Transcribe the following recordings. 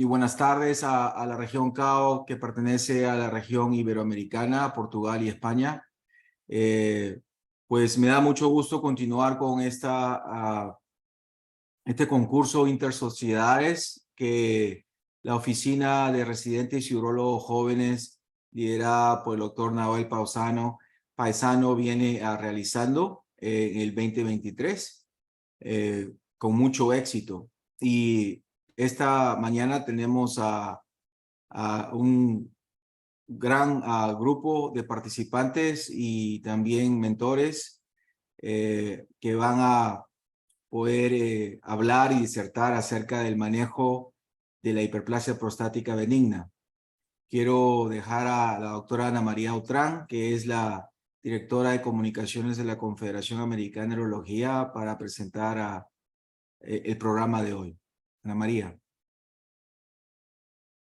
Y buenas tardes a la región CAO, que pertenece a la región iberoamericana, Portugal y España. Pues me da mucho gusto continuar con este concurso Intersociedades que la Oficina de Residentes y Urólogos Jóvenes, liderada por el doctor Nahuel Paisano, viene realizando en el 2023 con mucho éxito. Y esta mañana tenemos a un gran grupo de participantes y también mentores que van a poder hablar y disertar acerca del manejo de la hiperplasia prostática benigna. Quiero dejar a la doctora Ana María Utrán, que es la directora de comunicaciones de la Confederación Americana de Urología, para presentar el programa de hoy. Ana María.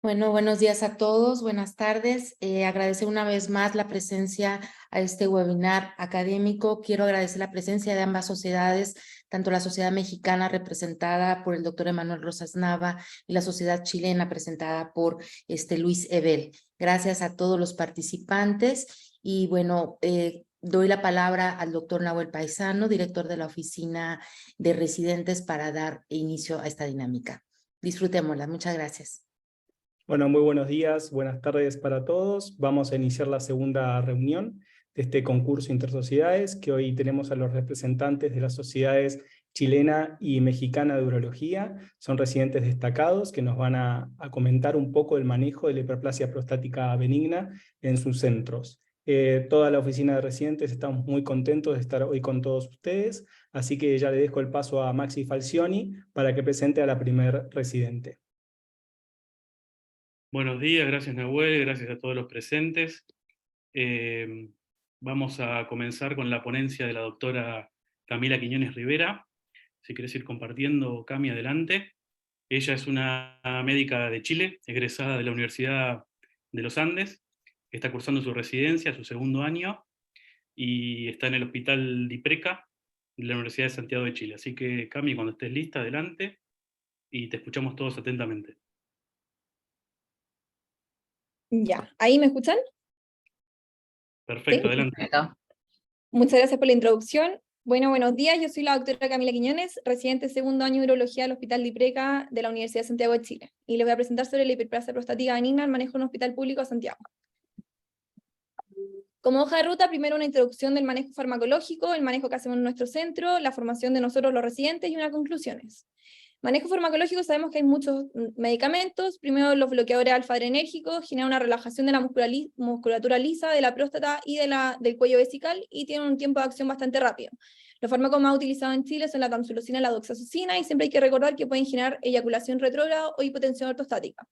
Bueno, buenos días a todos, buenas tardes. Agradecer una vez más la presencia a este webinar académico. Quiero agradecer la presencia de ambas sociedades, tanto la sociedad mexicana representada por el doctor Emanuel Rosas Nava y la sociedad chilena presentada por Luis Ebel. Gracias a todos los participantes y bueno, doy la palabra al doctor Nahuel Paisano, director de la Oficina de Residentes, para dar inicio a esta dinámica. Disfrutémosla. Muchas gracias. Bueno, muy buenos días, buenas tardes para todos. Vamos a iniciar la segunda reunión de este concurso Intersociedades, que hoy tenemos a los representantes de las sociedades chilena y mexicana de urología. Son residentes destacados que nos van a comentar un poco el manejo de la hiperplasia prostática benigna en sus centros. Toda la oficina de residentes estamos muy contentos de estar hoy con todos ustedes, así que ya le dejo el paso a Maxi Falcioni para que presente a la primer residente. Buenos días, gracias Nahuel, gracias a todos los presentes. Vamos a comenzar con la ponencia de la doctora Camila Quiñones Rivera. Si querés ir compartiendo, Cami, adelante. Ella es una médica de Chile, egresada de la Universidad de los Andes, que está cursando su residencia, su segundo año, y está en el Hospital Dipreca de la Universidad de Santiago de Chile. Así que, Cami, cuando estés lista, adelante, y te escuchamos todos atentamente. Ya, ¿ahí me escuchan? Perfecto, ¿Sí? adelante. Muchas gracias por la introducción. Bueno, buenos días, yo soy la doctora Camila Quiñones, residente segundo año de urología del Hospital Dipreca de la Universidad de Santiago de Chile, y les voy a presentar sobre la hiperplasia prostática benigna al manejo en un hospital público de Santiago. Como hoja de ruta, primero una introducción del manejo farmacológico, el manejo que hacemos en nuestro centro, la formación de nosotros los residentes y unas conclusiones. Manejo farmacológico, sabemos que hay muchos medicamentos. Primero, los bloqueadores alfa-adrenérgicos generan una relajación de la musculatura lisa de la próstata y del cuello vesical y tienen un tiempo de acción bastante rápido. Los fármacos más utilizados en Chile son la tamsulosina y la doxazosina, y siempre hay que recordar que pueden generar eyaculación retrógrada o hipotensión ortostática.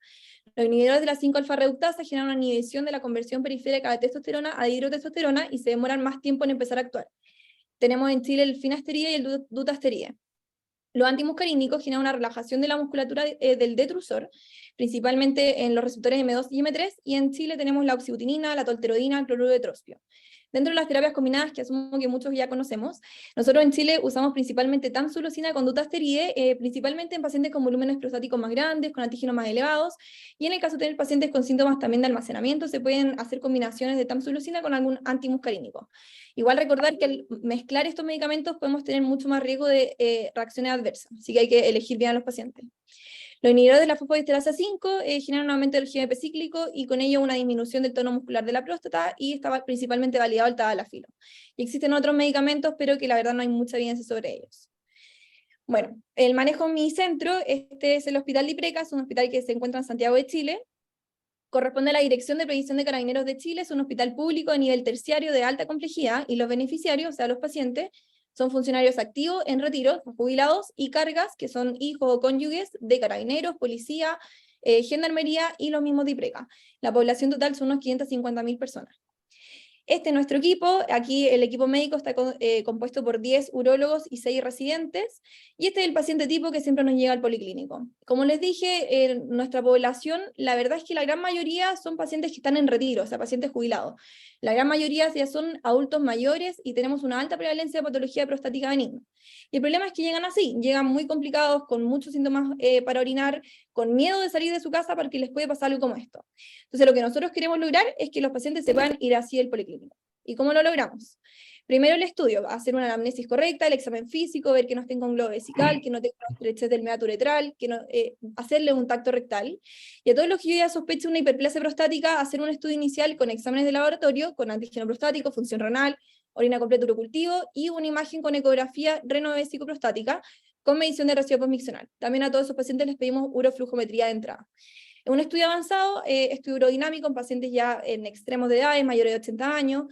Los inhibidores de la 5-alfa-reductasa generan una inhibición de la conversión periférica de testosterona a dihidrotestosterona y se demoran más tiempo en empezar a actuar. Tenemos en Chile el finasteride y el dutasteride. Los antimuscarínicos generan una relajación de la musculatura del detrusor, principalmente en los receptores M2 y M3, y en Chile tenemos la oxibutinina, la tolterodina, el cloruro de trospio. Dentro de las terapias combinadas, que asumo que muchos ya conocemos, nosotros en Chile usamos principalmente tamsulosina con dutasteride, principalmente en pacientes con volúmenes prostáticos más grandes, con antígenos más elevados, y en el caso de tener pacientes con síntomas también de almacenamiento, se pueden hacer combinaciones de tamsulosina con algún antimuscarínico. Igual recordar que al mezclar estos medicamentos podemos tener mucho más riesgo de reacciones adversas, así que hay que elegir bien a los pacientes. Los inhibidores de la fosfodiesterasa 5 generan un aumento del GMP cíclico y con ello una disminución del tono muscular de la próstata, y está principalmente validado el tadalafilo. Y existen otros medicamentos, pero que la verdad no hay mucha evidencia sobre ellos. Bueno, el manejo en mi centro, este es el Hospital Dipreca, es un hospital que se encuentra en Santiago de Chile. Corresponde a la Dirección de Previsión de Carabineros de Chile, es un hospital público de nivel terciario de alta complejidad, y los beneficiarios, o sea, los pacientes, son funcionarios activos, en retiro, jubilados, y cargas, que son hijos o cónyuges de carabineros, policía, gendarmería y los mismos Dipreca. La población total son unos 550.000 personas. Este es nuestro equipo. Aquí el equipo médico está compuesto por 10 urólogos y 6 residentes, y este es el paciente tipo que siempre nos llega al policlínico. Como les dije, nuestra población, la verdad es que la gran mayoría son pacientes que están en retiro, o sea, pacientes jubilados. La gran mayoría ya son adultos mayores y tenemos una alta prevalencia de patología prostática benigna. Y el problema es que llegan así, llegan muy complicados, con muchos síntomas para orinar, con miedo de salir de su casa porque les puede pasar algo como esto. Entonces lo que nosotros queremos lograr es que los pacientes se puedan ir así del policlínico. ¿Y cómo lo logramos? Primero el estudio, hacer una anamnesis correcta, el examen físico, ver que no tenga un globo vesical, que no tenga una estrechez del meato uretral, que no, hacerle un tacto rectal. Y a todos los que yo ya sospecho una hiperplasia prostática, hacer un estudio inicial con exámenes de laboratorio, con antígeno prostático, función renal, orina completa urocultivo, y una imagen con ecografía renovesicoprostática, con medición de residuo postmiccional. También a todos esos pacientes les pedimos uroflujometría de entrada. Un estudio avanzado, estudio urodinámico en pacientes ya en extremos de edades, mayores de 80 años,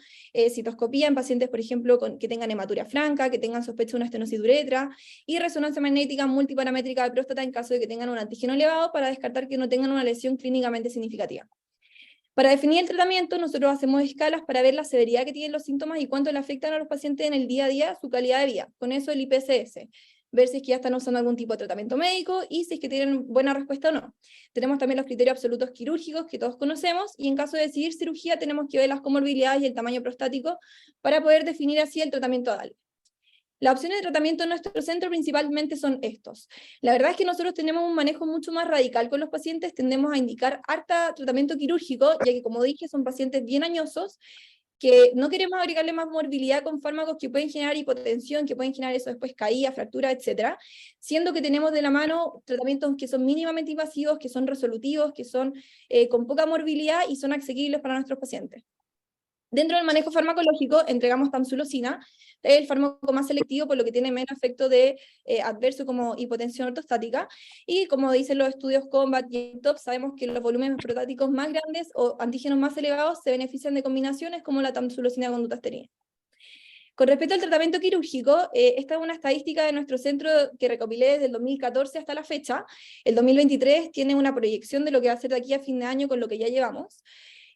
citoscopía en pacientes, por ejemplo, que tengan hematuria franca, que tengan sospecha de una estenosis de uretra, y resonancia magnética multiparamétrica de próstata en caso de que tengan un antígeno elevado, para descartar que no tengan una lesión clínicamente significativa. Para definir el tratamiento, nosotros hacemos escalas para ver la severidad que tienen los síntomas y cuánto le afectan a los pacientes en el día a día su calidad de vida. Con eso el IPSS. Ver si es que ya están usando algún tipo de tratamiento médico y si es que tienen buena respuesta o no. Tenemos también los criterios absolutos quirúrgicos que todos conocemos, y en caso de decidir cirugía tenemos que ver las comorbilidades y el tamaño prostático para poder definir así el tratamiento a darle. Las opciones de tratamiento en nuestro centro principalmente son estos. La verdad es que nosotros tenemos un manejo mucho más radical con los pacientes, tendemos a indicar harta tratamiento quirúrgico, ya que, como dije, son pacientes bien añosos, que no queremos agregarle más morbilidad con fármacos que pueden generar hipotensión, que pueden generar eso después caída, fractura, etc. Siendo que tenemos de la mano tratamientos que son mínimamente invasivos, que son resolutivos, que son con poca morbilidad y son asequibles para nuestros pacientes. Dentro del manejo farmacológico entregamos tamsulosina, el fármaco más selectivo por lo que tiene menos efecto de adverso como hipotensión ortostática, y como dicen los estudios COMBAT y TOP, sabemos que los volúmenes prostáticos más grandes o antígenos más elevados se benefician de combinaciones como la tamsulosina con dutasterina. Con respecto al tratamiento quirúrgico, esta es una estadística de nuestro centro que recopilé desde el 2014 hasta la fecha. El 2023 tiene una proyección de lo que va a ser de aquí a fin de año con lo que ya llevamos.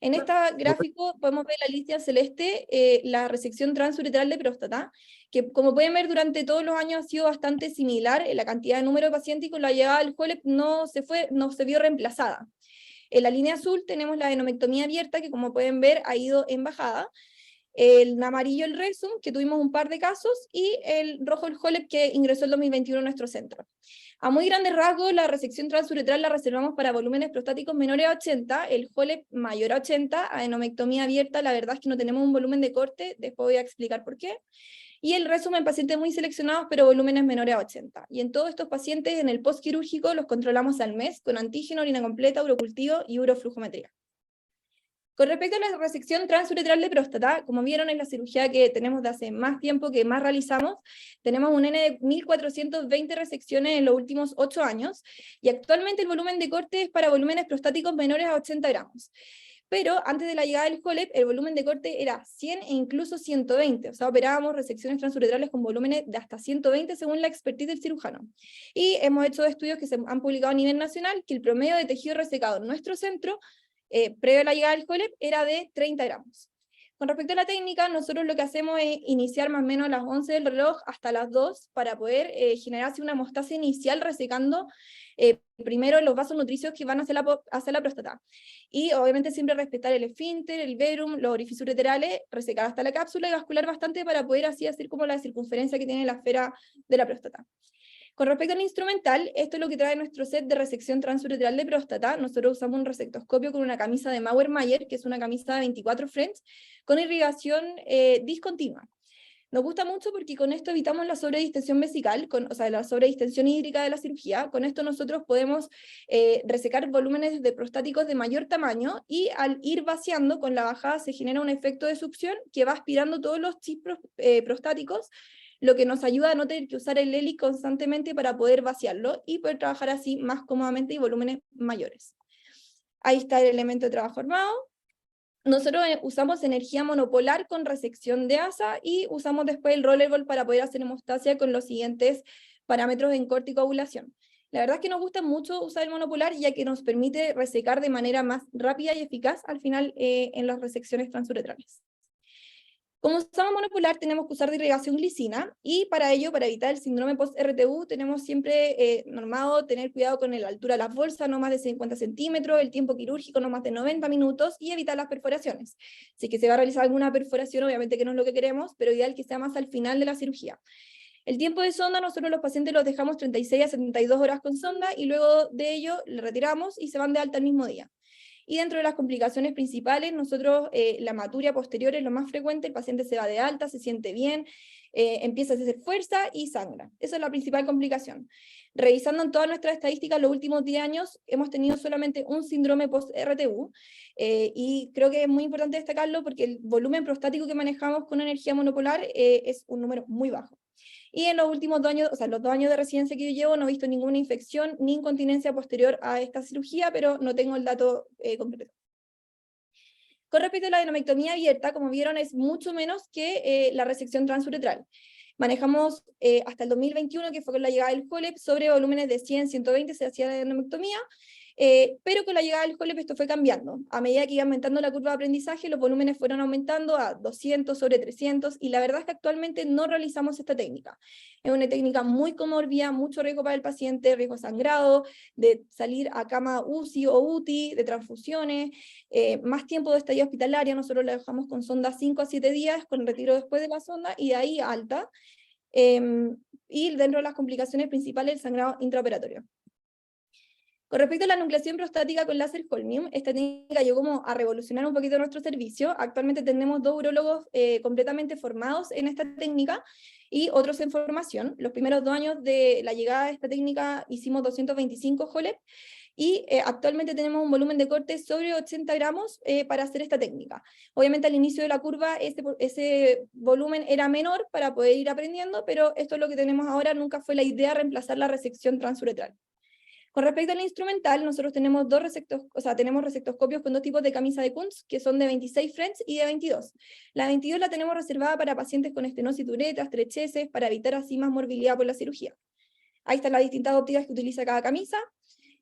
En este gráfico podemos ver la lista celeste, la resección transuretral de próstata, que como pueden ver durante todos los años ha sido bastante similar en la cantidad de número de pacientes, y con la llegada del HOLEP no se vio reemplazada. En la línea azul tenemos la adenomectomía abierta, que como pueden ver ha ido en bajada. En amarillo el Resum, que tuvimos un par de casos, y el rojo el HOLEP, que ingresó el 2021 a nuestro centro. A muy grandes rasgos, la resección transuretral la reservamos para volúmenes prostáticos menores a 80, el HOLEP mayor a 80, adenomectomía abierta, la verdad es que no tenemos un volumen de corte, después voy a explicar por qué, y el Resum en pacientes muy seleccionados, pero volúmenes menores a 80. Y en todos estos pacientes, en el postquirúrgico, los controlamos al mes, con antígeno, orina completa, urocultivo y uroflujometría. Con respecto a la resección transuretral de próstata, como vieron en la cirugía que tenemos de hace más tiempo, que más realizamos, tenemos un N de 1420 resecciones en los últimos 8 años, y actualmente el volumen de corte es para volúmenes prostáticos menores a 80 gramos. Pero antes de la llegada del HOLEP, el volumen de corte era 100 e incluso 120, o sea, operábamos resecciones transuretrales con volúmenes de hasta 120 según la expertise del cirujano. Y hemos hecho estudios que se han publicado a nivel nacional, que el promedio de tejido resecado en nuestro centro previo a la llegada del HOLEP era de 30 gramos. Con respecto a la técnica, nosotros lo que hacemos es iniciar más o menos a las 11 del reloj hasta las 2 para poder generarse una hemostasia inicial resecando primero los vasos nutricios que van hacia la próstata. Y obviamente siempre respetar el esfínter, el verum, los orificios ureterales, resecar hasta la cápsula y vascular bastante para poder así hacer como la circunferencia que tiene la esfera de la próstata. Con respecto al instrumental, esto es lo que trae nuestro set de resección transuretral de próstata. Nosotros usamos un resectoscopio con una camisa de Mauer-Mayer, que es una camisa de 24 French, con irrigación discontinua. Nos gusta mucho porque con esto evitamos la sobredistensión vesical, o sea, la sobredistensión hídrica de la cirugía. Con esto nosotros podemos resecar volúmenes de prostáticos de mayor tamaño, y al ir vaciando con la bajada se genera un efecto de succión que va aspirando todos los chips prostáticos, lo que nos ayuda a no tener que usar el ELI constantemente para poder vaciarlo y poder trabajar así más cómodamente y volúmenes mayores. Ahí está el elemento de trabajo armado. Nosotros usamos energía monopolar con resección de asa, y usamos después el rollerball para poder hacer hemostasia con los siguientes parámetros en corte y coagulación. La verdad es que nos gusta mucho usar el monopolar, ya que nos permite resecar de manera más rápida y eficaz al final en las resecciones transuretrales. Como usamos monopolar, tenemos que usar de irrigación glicina, y para ello, para evitar el síndrome post-RTU, tenemos siempre normado tener cuidado con la altura de las bolsas, no más de 50 centímetros, el tiempo quirúrgico no más de 90 minutos, y evitar las perforaciones. Si es que se va a realizar alguna perforación, obviamente que no es lo que queremos, pero ideal que sea más al final de la cirugía. El tiempo de sonda, nosotros los pacientes los dejamos 36 a 72 horas con sonda y luego de ello le retiramos y se van de alta el mismo día. Y dentro de las complicaciones principales, nosotros la hematuria posterior es lo más frecuente, el paciente se va de alta, se siente bien, empieza a hacer fuerza y sangra. Esa es la principal complicación. Revisando en todas nuestras estadísticas, los últimos 10 años hemos tenido solamente un síndrome post-RTU, y creo que es muy importante destacarlo porque el volumen prostático que manejamos con energía monopolar es un número muy bajo. Y en los últimos 2 años, o sea, los 2 años de residencia que yo llevo, no he visto ninguna infección ni incontinencia posterior a esta cirugía, pero no tengo el dato completo. Con respecto a la adenomectomía abierta, como vieron, es mucho menos que la resección transuretral. Manejamos hasta el 2021, que fue con la llegada del HoLEP, sobre volúmenes de 100, 120 se hacía la adenomectomía, pero con la llegada del HoLEP esto fue cambiando. A medida que iba aumentando la curva de aprendizaje, los volúmenes fueron aumentando a 200 sobre 300, y la verdad es que actualmente no realizamos esta técnica. Es una técnica muy comorbida, mucho riesgo para el paciente, riesgo de sangrado, de salir a cama UCI o UTI, de transfusiones, más tiempo de estadía hospitalaria. Nosotros la dejamos con sonda 5 a 7 días, con retiro después de la sonda, y de ahí alta. Y dentro de las complicaciones principales, el sangrado intraoperatorio. Con respecto a la nucleación prostática con láser holmium, esta técnica llegó como a revolucionar un poquito nuestro servicio. Actualmente tenemos 2 urólogos completamente formados en esta técnica y otros en formación. Los primeros 2 años de la llegada de esta técnica hicimos 225 HoLEP, y actualmente tenemos un volumen de corte sobre 80 gramos para hacer esta técnica. Obviamente al inicio de la curva ese volumen era menor para poder ir aprendiendo, pero esto es lo que tenemos ahora. Nunca fue la idea reemplazar la resección transuretral. Con respecto al instrumental, nosotros tenemos tenemos resectoscopios con 2 tipos de camisa de Kunz, que son de 26 French y de 22. La 22 la tenemos reservada para pacientes con estenosis de uretra, estrecheces, para evitar así más morbilidad por la cirugía. Ahí están las distintas ópticas que utiliza cada camisa,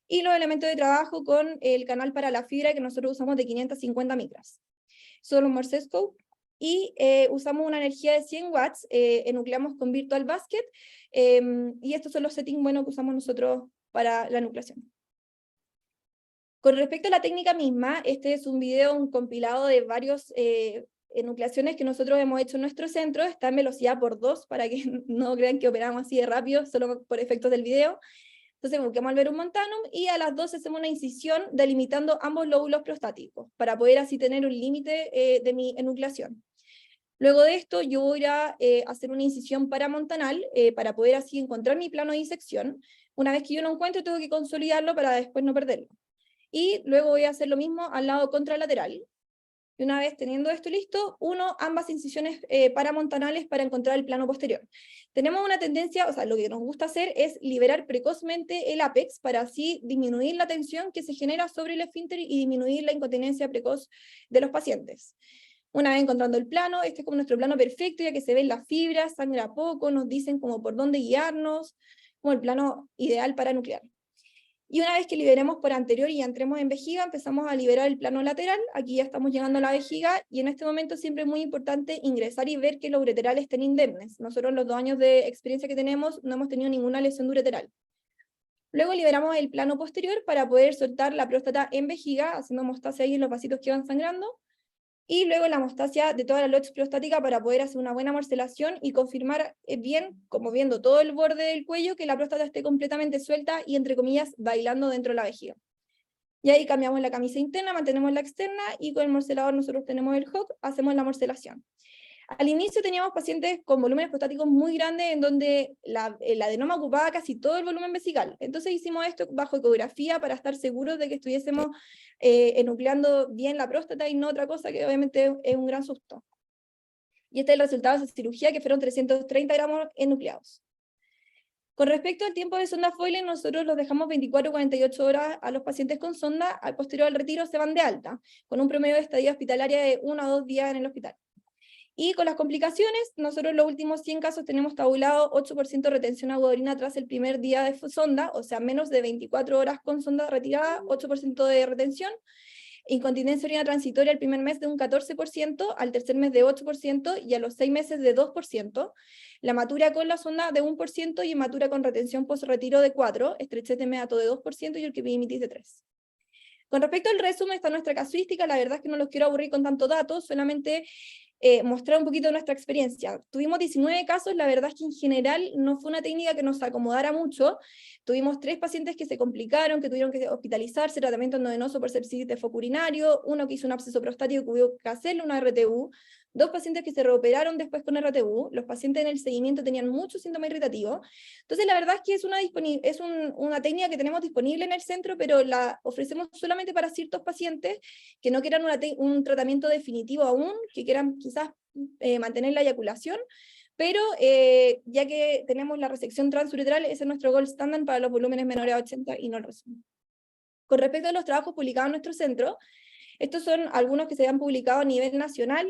y los elementos de trabajo con el canal para la fibra que nosotros usamos de 550 micras. Son los Morse Scope, y usamos una energía de 100 watts, enucleamos con Virtual Basket, y estos son los settings que usamos nosotros para la enucleación. Con respecto a la técnica misma, este es un video, un compilado de varios enucleaciones que nosotros hemos hecho en nuestro centro. Está en velocidad por 2, para que no crean que operamos así de rápido, solo por efectos del video. Entonces buscamos al verum montanum, y a las 2 hacemos una incisión delimitando ambos lóbulos prostáticos, para poder así tener un límite de mi enucleación. Luego de esto yo voy a hacer una incisión paramontanal, para poder así encontrar mi plano de disección. Una vez que yo lo encuentro, tengo que consolidarlo para después no perderlo. Y luego voy a hacer lo mismo al lado contralateral. Y una vez teniendo esto listo, ambas incisiones paramontanales para encontrar el plano posterior. Tenemos una tendencia, lo que nos gusta hacer es liberar precozmente el ápex, para así disminuir la tensión que se genera sobre el esfínter y disminuir la incontinencia precoz de los pacientes. Una vez encontrando el plano, este es como nuestro plano perfecto, ya que se ven las fibras, sangra poco, nos dicen como por dónde guiarnos, como el plano ideal para nuclear. Y una vez que liberemos por anterior y entremos en vejiga, empezamos a liberar el plano lateral. Aquí ya estamos llegando a la vejiga, y en este momento siempre es muy importante ingresar y ver que los ureterales estén indemnes. Nosotros en los 2 años de experiencia que tenemos no hemos tenido ninguna lesión de ureteral. Luego liberamos el plano posterior para poder soltar la próstata en vejiga, haciendo hemostasia ahí en los vasitos que van sangrando, y luego la hemostasia de toda la LOX prostática para poder hacer una buena morcelación y confirmar bien, como viendo todo el borde del cuello, que la próstata esté completamente suelta y, entre comillas, bailando dentro de la vejiga. Y ahí cambiamos la camisa interna, mantenemos la externa, y con el morcelador nosotros tenemos el hook, hacemos la morcelación. Al inicio teníamos pacientes con volúmenes prostáticos muy grandes, en donde el adenoma ocupaba casi todo el volumen vesical. Entonces hicimos esto bajo ecografía para estar seguros de que estuviésemos enucleando bien la próstata y no otra cosa, que obviamente es un gran susto. Y este es el resultado de esa cirugía, que fueron 330 gramos enucleados. Con respecto al tiempo de sonda Foilen, nosotros los dejamos 24-48 horas a los pacientes con sonda. Al posterior al retiro se van de alta, con un promedio de estadía hospitalaria de 1 a 2 días en el hospital. Y con las complicaciones, nosotros los últimos 100 casos tenemos tabulado 8% de retención agua de orina tras el primer día de sonda, o sea, menos de 24 horas con sonda retirada, 8% de retención. Incontinencia orina transitoria el primer mes de un 14%, al tercer mes de 8%, y a los 6 meses de 2%. La hematura con la sonda de 1%, y hematura con retención post-retiro de 4%, estrechez de meato de 2%, y orquipidimitis de 3%. Con respecto al resumen, está nuestra casuística. La verdad es que no los quiero aburrir con tanto datos, solamente mostrar un poquito nuestra experiencia. Tuvimos 19 casos, la verdad es que en general no fue una técnica que nos acomodara mucho. Tuvimos 3 pacientes que se complicaron, que tuvieron que hospitalizarse, tratamiento endovenoso por sepsis de foco urinario, uno que hizo un absceso prostático que hubo que hacerle una RTU, 2 pacientes que se reoperaron después con RTU, los pacientes en el seguimiento tenían muchos síntomas irritativos. Entonces la verdad es que es una técnica que tenemos disponible en el centro, pero la ofrecemos solamente para ciertos pacientes que no quieran un tratamiento definitivo aún, que quieran quizás mantener la eyaculación, pero ya que tenemos la resección transuretral, ese es nuestro gold standard para los volúmenes menores a 80 y no lo son. Con respecto a los trabajos publicados en nuestro centro, estos son algunos que se han publicado a nivel nacional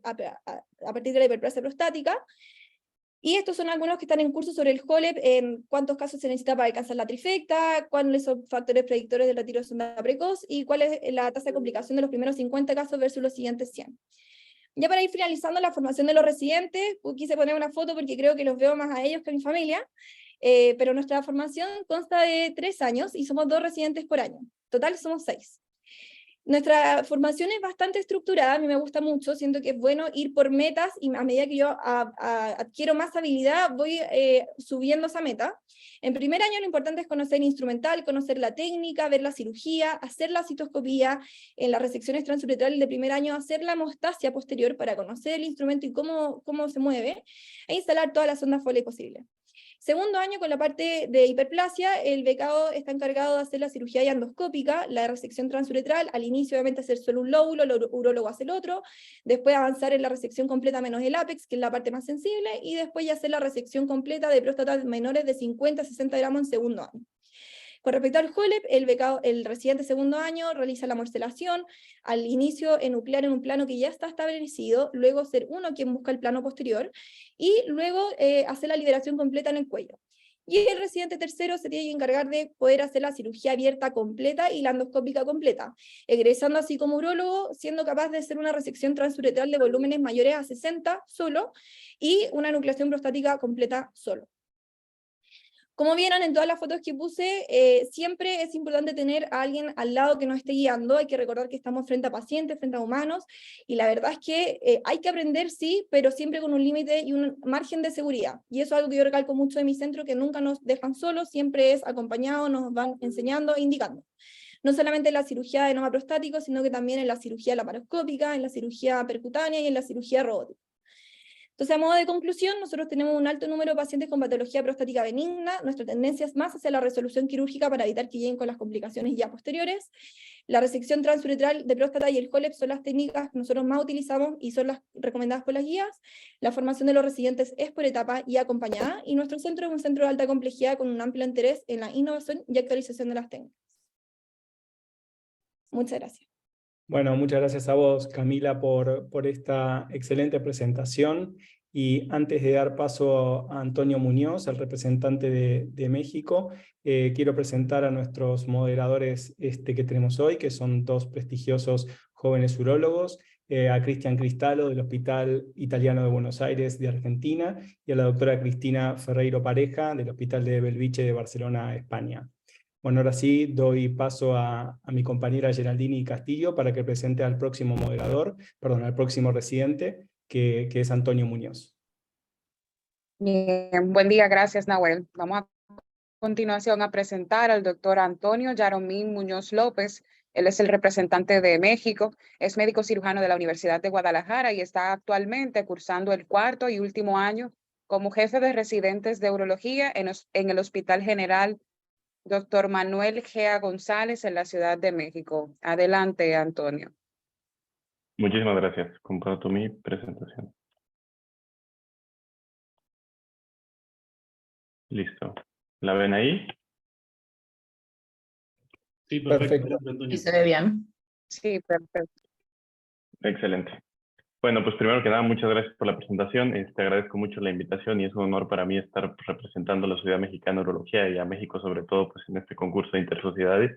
a partir de la hiperplasia prostática, y estos son algunos que están en curso sobre el HOLEP, en cuántos casos se necesita para alcanzar la trifecta, cuáles son factores predictores del retiro de sonda precoz, y cuál es la tasa de complicación de los primeros 50 casos versus los siguientes 100. Ya para ir finalizando la formación de los residentes, quise poner una foto porque creo que los veo más a ellos que a mi familia, pero nuestra formación consta de 3 años y somos 2 residentes por año. Total somos 6. Nuestra formación es bastante estructurada, a mí me gusta mucho, siento que es bueno ir por metas y a medida que yo adquiero más habilidad voy subiendo esa meta. En primer año lo importante es conocer el instrumental, conocer la técnica, ver la cirugía, hacer la citoscopía, en las resecciones transuretrales de primer año hacer la hemostasia posterior para conocer el instrumento y cómo se mueve, e instalar todas las sondas Foley posibles. Segundo año, con la parte de hiperplasia, el becado está encargado de hacer la cirugía endoscópica, la resección transuretral, al inicio obviamente hacer solo un lóbulo, el urólogo hace el otro, después avanzar en la resección completa menos el ápex, que es la parte más sensible, y después ya hacer la resección completa de próstatas menores de 50 a 60 gramos en segundo año. Con respecto al HOLEP, el residente segundo año realiza la morcelación, al inicio enuclear en un plano que ya está establecido, luego ser uno quien busca el plano posterior, y luego hacer la liberación completa en el cuello. Y el residente tercero se tiene que encargar de poder hacer la cirugía abierta completa y la endoscópica completa, egresando así como urólogo, siendo capaz de hacer una resección transuretral de volúmenes mayores a 60 solo, y una enucleación prostática completa solo. Como vieron en todas las fotos que puse, siempre es importante tener a alguien al lado que nos esté guiando. Hay que recordar que estamos frente a pacientes, frente a humanos, y la verdad es que hay que aprender, sí, pero siempre con un límite y un margen de seguridad. Y eso es algo que yo recalco mucho de mi centro, que nunca nos dejan solos, siempre es acompañado, nos van enseñando e indicando. No solamente en la cirugía de enoma prostático, sino que también en la cirugía laparoscópica, en la cirugía percutánea y en la cirugía robótica. Entonces, a modo de conclusión, nosotros tenemos un alto número de pacientes con patología prostática benigna. Nuestra tendencia es más hacia la resolución quirúrgica para evitar que lleguen con las complicaciones ya posteriores. La resección transuretral de próstata y el HOLEP son las técnicas que nosotros más utilizamos y son las recomendadas por las guías. La formación de los residentes es por etapa y acompañada, y nuestro centro es un centro de alta complejidad con un amplio interés en la innovación y actualización de las técnicas. Muchas gracias. Bueno, muchas gracias a vos, Camila, por esta excelente presentación. Y antes de dar paso a Antonio Muñoz, el representante de México, quiero presentar a nuestros moderadores que tenemos hoy, que son 2 prestigiosos jóvenes urólogos, a Cristian Cristalo del Hospital Italiano de Buenos Aires de Argentina, y a la doctora Cristina Ferreiro Pareja del Hospital de Belviche de Barcelona, España. Bueno, ahora sí doy paso a mi compañera Geraldini Castillo para que presente al próximo moderador, perdón, al próximo residente, que es Antonio Muñoz. Bien, buen día, gracias, Nahuel. Vamos a continuación a presentar al doctor Antonio Yaromín Muñoz López. Él es el representante de México, es médico cirujano de la Universidad de Guadalajara y está actualmente cursando el 4º y último año como jefe de residentes de urología en el Hospital General Dr. Manuel Gea González en la Ciudad de México. Adelante, Antonio. Muchísimas gracias. Comparto mi presentación. Listo. ¿La ven ahí? Sí, perfecto. Perfecto. Antonio. ¿Y se ve bien? Sí, perfecto. Excelente. Bueno, pues primero que nada, muchas gracias por la presentación. Agradezco mucho la invitación y es un honor para mí estar representando a la Sociedad Mexicana de Urología y a México sobre todo pues, en este concurso de intersociedades.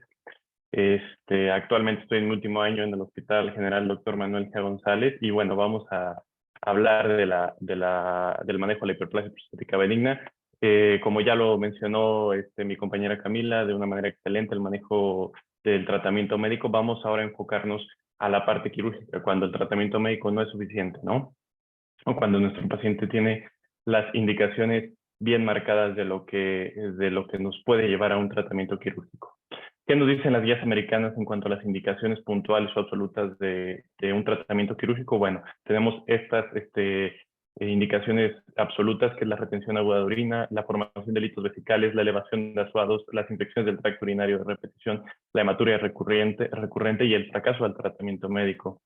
Actualmente estoy en mi último año en el Hospital General Dr. Manuel Gea González y bueno, vamos a hablar del manejo de la hiperplasia prostática benigna. Como ya lo mencionó mi compañera Camila de una manera excelente, el manejo del tratamiento médico, vamos ahora a enfocarnos a la parte quirúrgica, cuando el tratamiento médico no es suficiente, ¿no? o cuando nuestro paciente tiene las indicaciones bien marcadas de lo que nos puede llevar a un tratamiento quirúrgico. ¿Qué nos dicen las guías americanas en cuanto a las indicaciones puntuales o absolutas de un tratamiento quirúrgico? Bueno, tenemos estas indicaciones absolutas, que es la retención aguda de orina, la formación de litos vesicales, la elevación de azuados, las infecciones del tracto urinario de repetición, la hematuria recurrente y el fracaso del tratamiento médico.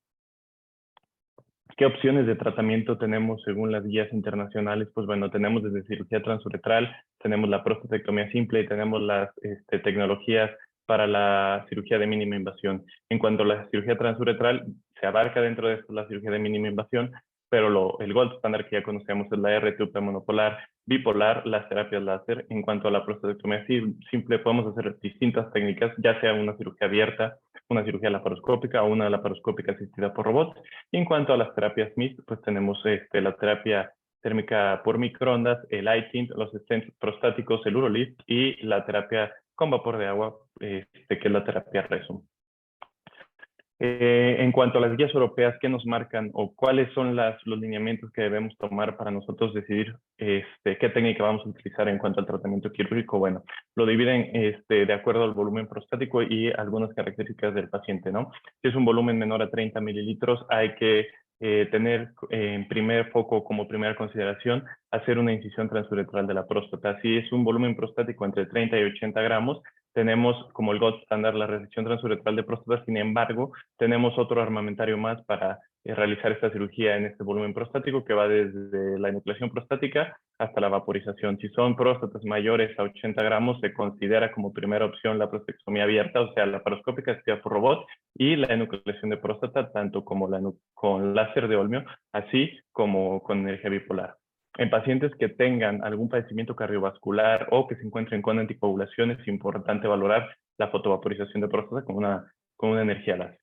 ¿Qué opciones de tratamiento tenemos según las guías internacionales? Pues bueno, tenemos desde cirugía transuretral, tenemos la prostatectomía simple y tenemos las tecnologías para la cirugía de mínima invasión. En cuanto a la cirugía transuretral, se abarca dentro de esto la cirugía de mínima invasión, pero el gold estándar que ya conocemos es la RTUP monopolar, bipolar, las terapias láser. En cuanto a la prostatectomía simple, podemos hacer distintas técnicas, ya sea una cirugía abierta, una cirugía laparoscópica o una laparoscópica asistida por robot. Y en cuanto a las terapias MIST, pues tenemos la terapia térmica por microondas, el iTint, los stents prostáticos, el Urolift y la terapia con vapor de agua, que es la terapia Rezum. En cuanto a las guías europeas, ¿qué nos marcan o cuáles son los lineamientos que debemos tomar para nosotros decidir qué técnica vamos a utilizar en cuanto al tratamiento quirúrgico? Bueno, lo dividen de acuerdo al volumen prostático y algunas características del paciente, ¿no? Si es un volumen menor a 30 mililitros, hay que tener en primer foco, como primera consideración, hacer una incisión transuretral de la próstata. Si es un volumen prostático entre 30 y 80 gramos, tenemos como el gold estándar la resección transuretral de próstata. Sin embargo, tenemos otro armamentario más para realizar esta cirugía en este volumen prostático, que va desde la enucleación prostática hasta la vaporización. Si son próstatas mayores a 80 gramos, se considera como primera opción la prostatectomía abierta, o sea, la laparoscópica asistida por robot, y la enucleación de próstata, tanto como con láser de Olmio, así como con energía bipolar. En pacientes que tengan algún padecimiento cardiovascular o que se encuentren con anticoagulación, es importante valorar la fotovaporización de próstata con una energía láser.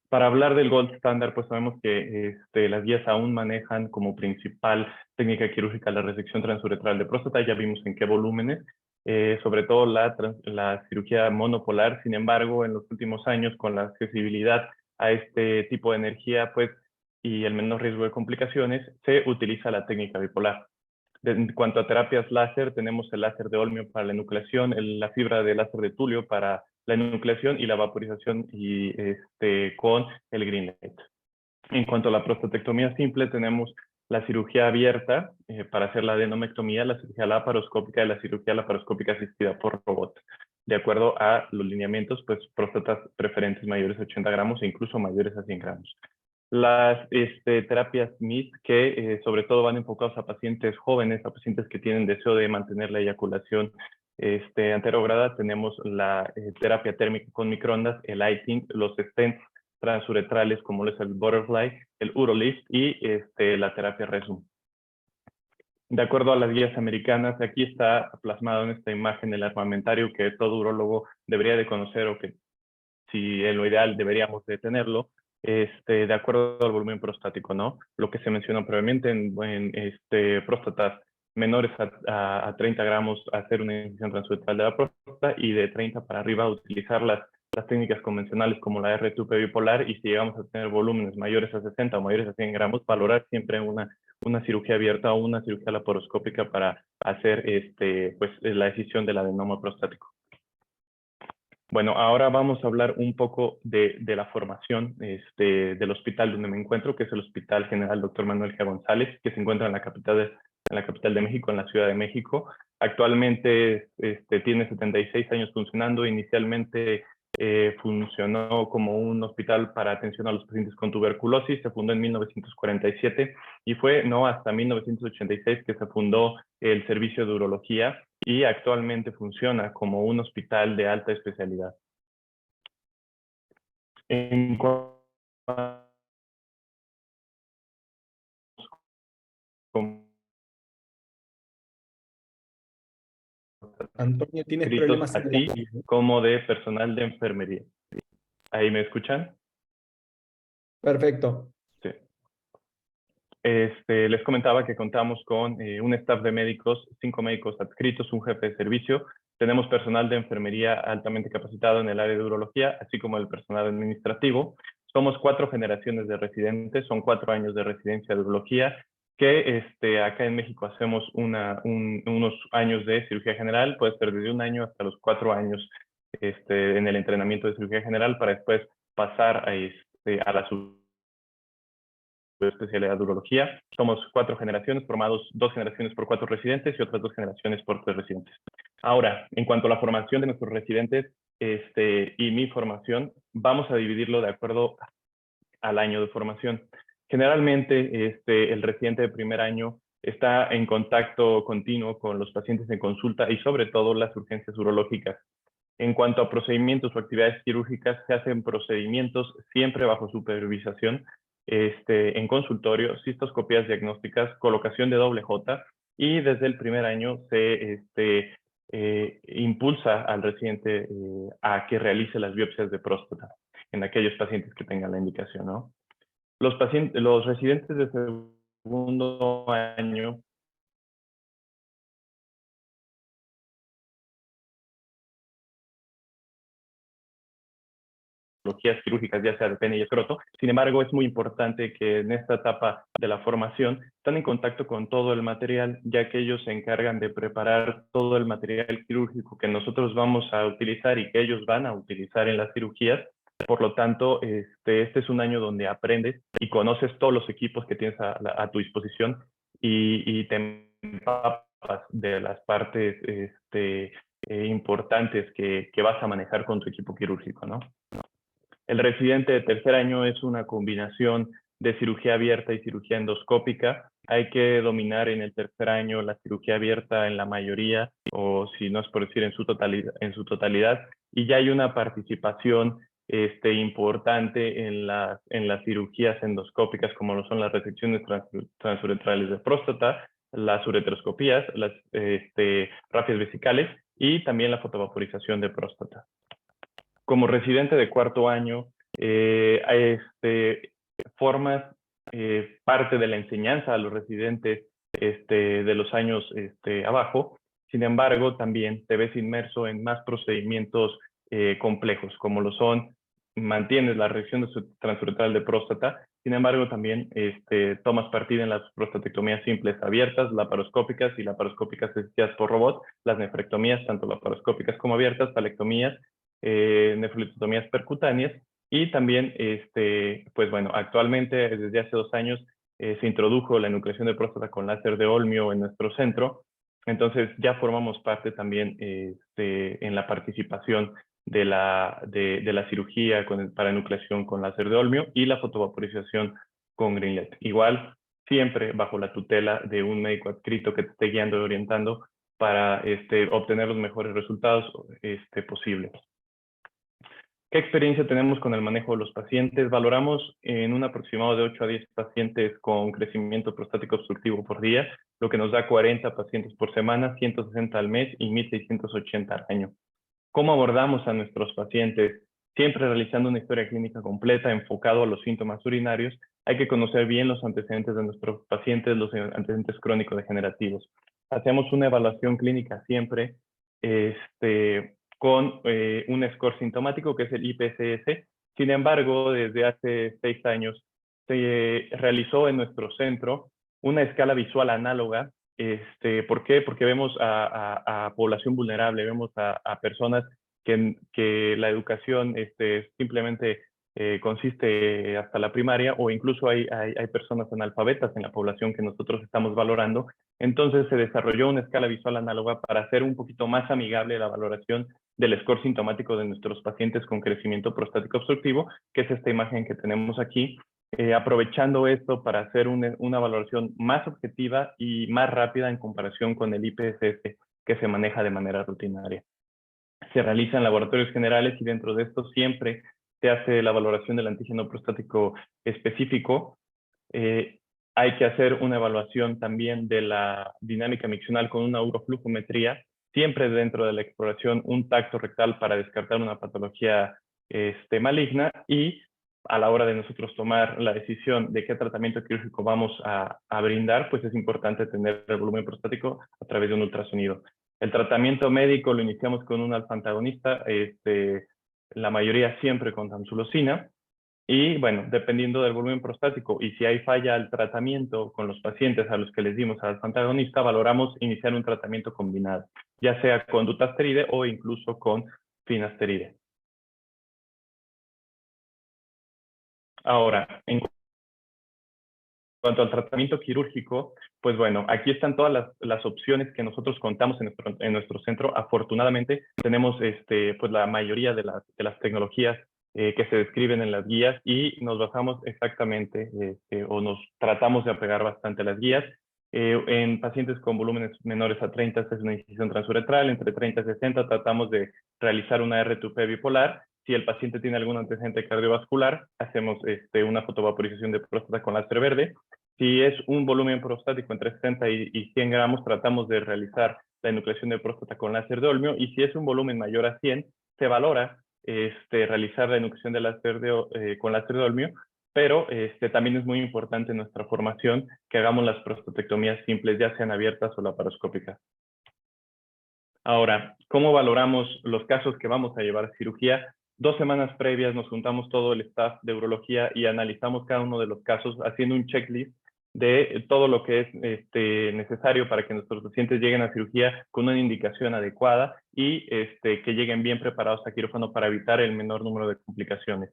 Para hablar del gold standard, pues sabemos que las guías aún manejan como principal técnica quirúrgica la resección transuretral de próstata. Ya vimos en qué volúmenes, sobre todo la cirugía monopolar. Sin embargo, en los últimos años, con la accesibilidad a este tipo de energía, pues, y el menor riesgo de complicaciones, se utiliza la técnica bipolar. En cuanto a terapias láser, tenemos el láser de Olmio para la enucleación, la fibra de láser de Tulio para la enucleación y la vaporización con el GreenLight. En cuanto a la prostatectomía simple, tenemos la cirugía abierta para hacer la adenomectomía, la cirugía laparoscópica y la cirugía laparoscópica asistida por robot. De acuerdo a los lineamientos, pues próstatas preferentes mayores a 80 gramos e incluso mayores a 100 gramos. Las terapias MIST, que sobre todo van enfocados a pacientes jóvenes, a pacientes que tienen deseo de mantener la eyaculación anterograda. Tenemos la terapia térmica con microondas, el iTint, los stents transuretrales como es el Butterfly, el Urolift y la terapia Rezum. De acuerdo a las guías americanas, aquí está plasmado en esta imagen el armamentario que todo urólogo debería de conocer, o que si en lo ideal deberíamos de tenerlo, de acuerdo al volumen prostático, ¿no? Lo que se mencionó previamente en próstatas menores a 30 gramos, hacer una incisión transuretral de la próstata, y de 30 para arriba utilizar las técnicas convencionales como la RTUP bipolar, y si llegamos a tener volúmenes mayores a 60 o mayores a 100 gramos, valorar siempre una cirugía abierta o una cirugía laparoscópica para hacer pues, la decisión del adenoma prostático. Bueno, ahora vamos a hablar un poco de la formación del hospital donde me encuentro, que es el Hospital General Dr. Manuel G. González, que se encuentra en la capital de México, en la Ciudad de México. Actualmente tiene 76 años funcionando. Inicialmente funcionó como un hospital para atención a los pacientes con tuberculosis. Se fundó en 1947 y fue hasta 1986 que se fundó el servicio de urología, y actualmente funciona como un hospital de alta especialidad. En cuanto Antonio, ¿tienes problemas así como de personal de enfermería? ¿Ahí me escuchan? Perfecto. Sí. Les comentaba que contamos con un staff de médicos, 5 médicos adscritos, un jefe de servicio. Tenemos personal de enfermería altamente capacitado en el área de urología, así como el personal administrativo. Somos 4 generaciones de residentes, son 4 años de residencia de urología, que acá en México hacemos unos años de cirugía general, puede ser desde 1 año hasta los 4 años en el entrenamiento de cirugía general para después pasar a la especialidad de urología. Somos 4 generaciones, formados 2 generaciones por 4 residentes y otras 2 generaciones por 3 residentes. Ahora, en cuanto a la formación de nuestros residentes y mi formación, vamos a dividirlo de acuerdo al año de formación. Generalmente, el residente de primer año está en contacto continuo con los pacientes en consulta y sobre todo las urgencias urológicas. En cuanto a procedimientos o actividades quirúrgicas, se hacen procedimientos siempre bajo supervisación en consultorio, cistoscopías diagnósticas, colocación de doble J, y desde el primer año se impulsa al residente a que realice las biopsias de próstata en aquellos pacientes que tengan la indicación, ¿no? Los residentes de segundo año quirúrgicas, ya sea de pene y escroto. Sin embargo, es muy importante que en esta etapa de la formación están en contacto con todo el material, ya que ellos se encargan de preparar todo el material quirúrgico que nosotros vamos a utilizar y que ellos van a utilizar en las cirugías. Por lo tanto, este es un año donde aprendes y conoces todos los equipos que tienes a tu disposición y te empapas de las partes importantes que vas a manejar con tu equipo quirúrgico, ¿no? El residente de tercer año es una combinación de cirugía abierta y cirugía endoscópica. Hay que dominar en el tercer año la cirugía abierta en la mayoría, o si no es por decir en su totalidad, y ya hay una participación importante en las cirugías endoscópicas, como lo son las resecciones transuretrales de próstata, las ureteroscopías, las rafias vesicales y también la fotovaporización de próstata. Como residente de cuarto año, formas parte de la enseñanza a los residentes de los años abajo. Sin embargo, también te ves inmerso en más procedimientos complejos, como lo son, mantienes la resección transuretral de próstata. Sin embargo, también tomas partida en las prostatectomías simples abiertas, laparoscópicas y laparoscópicas asistidas por robot, las nefrectomías, tanto laparoscópicas como abiertas, talectomías, nefrolitotomías percutáneas, y también, pues bueno, actualmente desde hace 2 años se introdujo la enucleación de próstata con láser de Olmio en nuestro centro. Entonces ya formamos parte también en la participación de la cirugía para enucleación con láser de Olmio y la fotovaporización con Greenlet. Igual, siempre bajo la tutela de un médico adscrito que te esté guiando y orientando para obtener los mejores resultados posibles. ¿Qué experiencia tenemos con el manejo de los pacientes? Valoramos en un aproximado de 8 a 10 pacientes con crecimiento prostático obstructivo por día, lo que nos da 40 pacientes por semana, 160 al mes y 1.680 al año. ¿Cómo abordamos a nuestros pacientes? Siempre realizando una historia clínica completa enfocado a los síntomas urinarios. Hay que conocer bien los antecedentes de nuestros pacientes, los antecedentes crónico-degenerativos. Hacemos una evaluación clínica siempre con un score sintomático que es el IPCS. Sin embargo, desde hace 6 años se realizó en nuestro centro una escala visual análoga. ¿Por qué? Porque vemos a población vulnerable, vemos a personas que la educación simplemente consiste hasta la primaria, o incluso hay personas analfabetas en la población que nosotros estamos valorando. Entonces se desarrolló una escala visual análoga para hacer un poquito más amigable la valoración del score sintomático de nuestros pacientes con crecimiento prostático obstructivo, que es esta imagen que tenemos aquí, aprovechando esto para hacer una valoración más objetiva y más rápida en comparación con el IPSS que se maneja de manera rutinaria. Se realiza en laboratorios generales y dentro de esto siempre se hace la valoración del antígeno prostático específico. Hay que hacer una evaluación también de la dinámica miccional con una uroflujometría, siempre dentro de la exploración un tacto rectal para descartar una patología maligna, y a la hora de nosotros tomar la decisión de qué tratamiento quirúrgico vamos a brindar, pues es importante tener el volumen prostático a través de un ultrasonido. El tratamiento médico lo iniciamos con un alfa antagonista, la mayoría siempre con tamsulosina, Y bueno, dependiendo del volumen prostático y si hay falla al tratamiento con los pacientes a los que les dimos al antagonista, valoramos iniciar un tratamiento combinado, ya sea con dutasteride o incluso con finasteride. Ahora, en cuanto al tratamiento quirúrgico, pues bueno, aquí están todas las opciones que nosotros contamos en nuestro centro. Afortunadamente, tenemos pues la mayoría de las tecnologías que se describen en las guías y nos basamos exactamente o nos tratamos de apegar bastante a las guías. En pacientes con volúmenes menores a 30 es una incisión transuretral, entre 30 y 60 tratamos de realizar una R2P bipolar. Si el paciente tiene algún antecedente cardiovascular, hacemos una fotovaporización de próstata con láser verde. Si es un volumen prostático entre 60 y 100 gramos, tratamos de realizar la enucleación de próstata con láser de olmio, y si es un volumen mayor a 100, se valora realizar la enucleación de láser con láser de olmio, pero también es muy importante en nuestra formación que hagamos las prostatectomías simples, ya sean abiertas o laparoscópicas. Ahora, ¿cómo valoramos los casos que vamos a llevar a cirugía? 2 semanas previas nos juntamos todo el staff de urología y analizamos cada uno de los casos haciendo un checklist de todo lo que es necesario para que nuestros pacientes lleguen a cirugía con una indicación adecuada y que lleguen bien preparados a quirófano para evitar el menor número de complicaciones.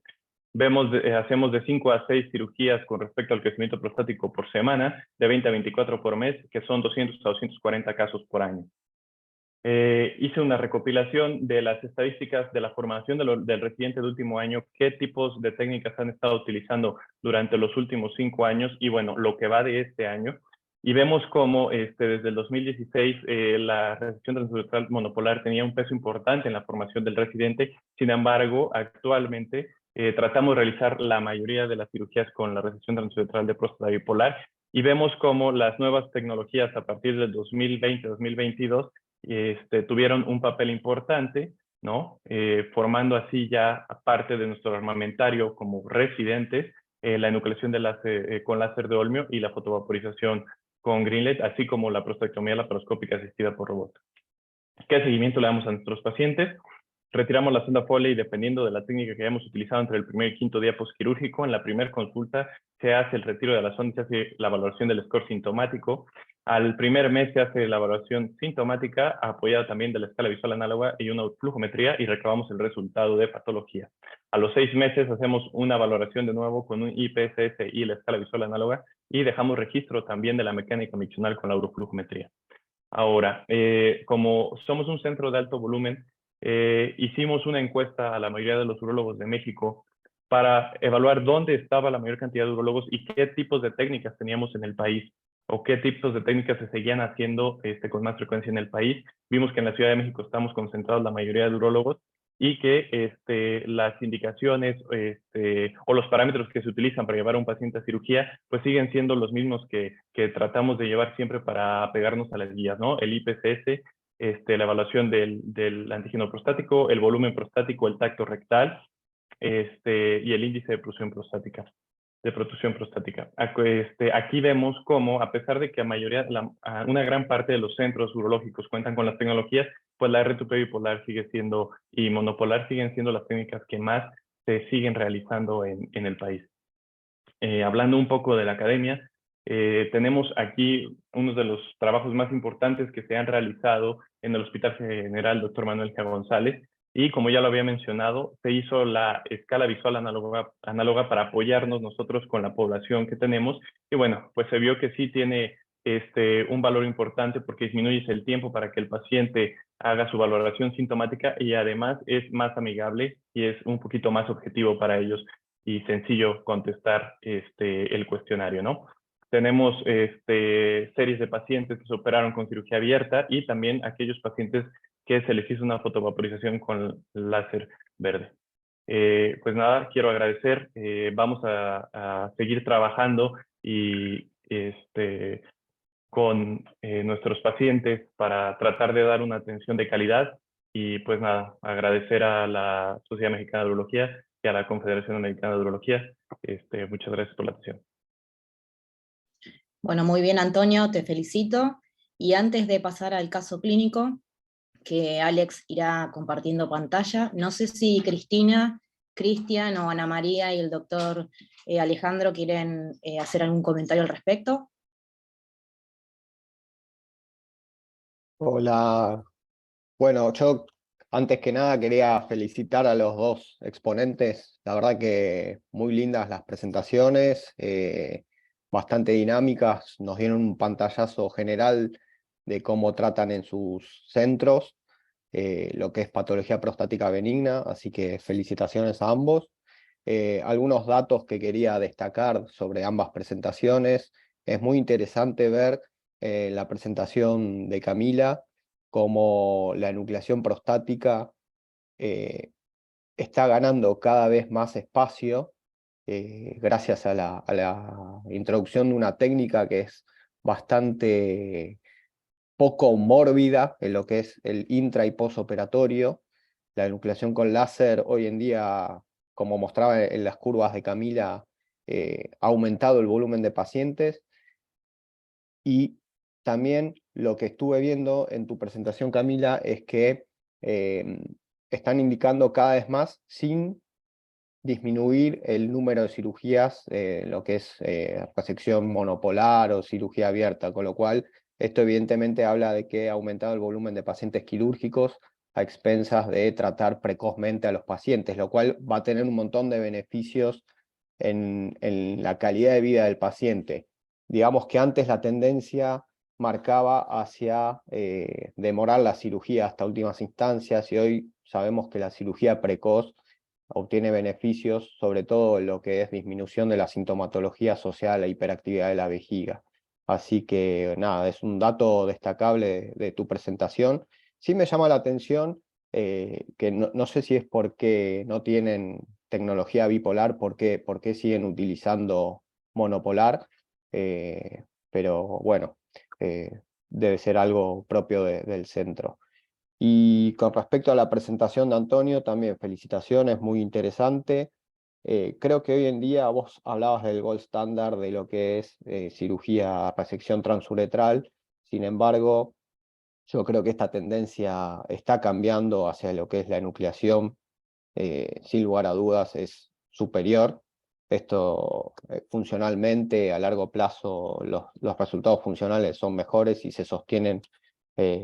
Hacemos de 5 a 6 cirugías con respecto al crecimiento prostático por semana, de 20 a 24 por mes, que son 200 a 240 casos por año. Hice una recopilación de las estadísticas de la formación del residente de último año, qué tipos de técnicas han estado utilizando durante los últimos 5 años y bueno, lo que va de este año. Y vemos cómo desde el 2016 la resección transuretral monopolar tenía un peso importante en la formación del residente. Sin embargo, actualmente tratamos de realizar la mayoría de las cirugías con la resección transuretral de próstata bipolar y vemos cómo las nuevas tecnologías a partir del 2020-2022 tuvieron un papel importante, ¿no? Formando así ya parte de nuestro armamentario como residentes, la enucleación de con láser de olmio y la fotovaporización con Greenlight, así como la prostatectomía laparoscópica asistida por robot. ¿Qué seguimiento le damos a nuestros pacientes? Retiramos la sonda Foley dependiendo de la técnica que hayamos utilizado entre el primer y quinto día posquirúrgico. En la primera consulta se hace el retiro de la sonda y se hace la valoración del score sintomático. Al primer mes se hace la evaluación sintomática, apoyada también de la escala visual análoga y una flujometría, y recabamos el resultado de patología. A los 6 meses hacemos una valoración de nuevo con un IPSS y la escala visual análoga, y dejamos registro también de la mecánica miccional con la uroflujometría. Ahora, como somos un centro de alto volumen, hicimos una encuesta a la mayoría de los urólogos de México para evaluar dónde estaba la mayor cantidad de urólogos y qué tipos de técnicas teníamos en el país, o qué tipos de técnicas se seguían haciendo con más frecuencia en el país. Vimos que en la Ciudad de México estamos concentrados la mayoría de urólogos y que las indicaciones o los parámetros que se utilizan para llevar a un paciente a cirugía pues siguen siendo los mismos que tratamos de llevar siempre para apegarnos a las guías, ¿no? El IPSS, la evaluación del antígeno prostático, el volumen prostático, el tacto rectal y el índice de protrusión prostática. Aquí vemos cómo, a pesar de que una gran parte de los centros urológicos cuentan con las tecnologías, pues la R2P bipolar sigue siendo y monopolar siguen siendo las técnicas que más se siguen realizando en el país. Hablando un poco de la academia, tenemos aquí uno de los trabajos más importantes que se han realizado en el Hospital General Dr. Manuel G. González, y como ya lo había mencionado, se hizo la escala visual análoga para apoyarnos nosotros con la población que tenemos, y bueno, pues se vio que sí tiene un valor importante porque disminuye el tiempo para que el paciente haga su valoración sintomática, y además es más amigable y es un poquito más objetivo para ellos y sencillo contestar el cuestionario, ¿no? Tenemos series de pacientes que se operaron con cirugía abierta y también aquellos pacientes que se les hizo una fotovaporización con láser verde. Pues nada, quiero agradecer. Vamos a seguir trabajando y con nuestros pacientes para tratar de dar una atención de calidad. Y pues nada, agradecer a la Sociedad Mexicana de Urología y a la Confederación Americana de Urología. Muchas gracias por la atención. Bueno, muy bien, Antonio, te felicito. Y antes de pasar al caso clínico, que Alex irá compartiendo pantalla, no sé si Cristina Cristian o Ana María y el doctor Alejandro quieren hacer algún comentario al respecto. Hola, bueno, yo antes que nada quería felicitar a los dos exponentes, la verdad que muy lindas las presentaciones, bastante dinámicas, nos dieron un pantallazo general de cómo tratan en sus centros lo que es patología prostática benigna, así que felicitaciones a ambos. Algunos datos que quería destacar sobre ambas presentaciones, es muy interesante ver la presentación de Camila, como la enucleación prostática está ganando cada vez más espacio gracias a la introducción de una técnica que es bastante poco mórbida en lo que es el intra y posoperatorio. La enucleación con láser hoy en día, como mostraba en las curvas de Camila, ha aumentado el volumen de pacientes. Y también lo que estuve viendo en tu presentación, Camila, es que están indicando cada vez más sin disminuir el número de cirugías, lo que es resección monopolar o cirugía abierta, con lo cual esto evidentemente habla de que ha aumentado el volumen de pacientes quirúrgicos a expensas de tratar precozmente a los pacientes, lo cual va a tener un montón de beneficios en la calidad de vida del paciente. Digamos que antes la tendencia marcaba hacia demorar la cirugía hasta últimas instancias, y hoy sabemos que la cirugía precoz obtiene beneficios, sobre todo en lo que es disminución de la sintomatología asociada a la hiperactividad de la vejiga. Así que nada, es un dato destacable de tu presentación. Sí me llama la atención que no sé si es porque no tienen tecnología bipolar, por qué siguen utilizando monopolar, pero bueno, debe ser algo propio del centro. Y con respecto a la presentación de Antonio, también felicitaciones, muy interesante. Creo que hoy en día vos hablabas del gold standard de lo que es cirugía, resección transuretral. Sin embargo, yo creo que esta tendencia está cambiando hacia lo que es la enucleación. Sin lugar a dudas es superior. Esto funcionalmente, a largo plazo, los resultados funcionales son mejores y se sostienen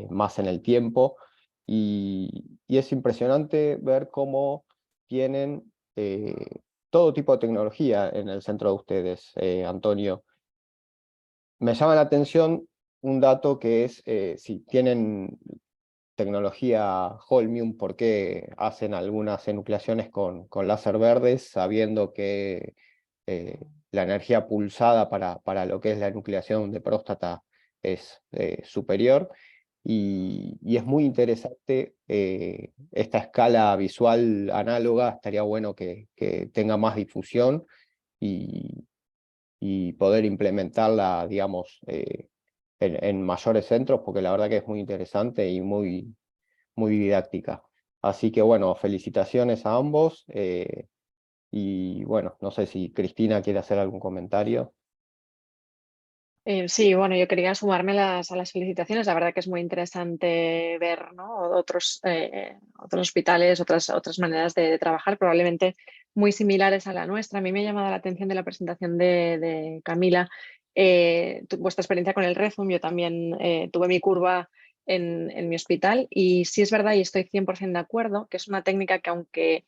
más en el tiempo. Y es impresionante ver cómo tienen todo tipo de tecnología en el centro de ustedes, Antonio. Me llama la atención un dato que es si tienen tecnología Holmium, por qué hacen algunas enucleaciones con láser verdes, sabiendo que la energía pulsada para lo que es la enucleación de próstata es superior. Y es muy interesante esta escala visual análoga, estaría bueno que tenga más difusión y poder implementarla, digamos, en mayores centros, porque la verdad que es muy interesante y muy didáctica. Así que bueno, felicitaciones a ambos. Y bueno, no sé si Cristina quiere hacer algún comentario. Sí, bueno, yo quería sumarme a las felicitaciones. La verdad que es muy interesante ver, ¿no?, otros hospitales, otras maneras de trabajar, probablemente muy similares a la nuestra. A mí me ha llamado la atención de la presentación de Camila, vuestra experiencia con el Rezum. Yo también tuve mi curva en mi hospital, y sí es verdad, y estoy 100% de acuerdo, que es una técnica que, aunque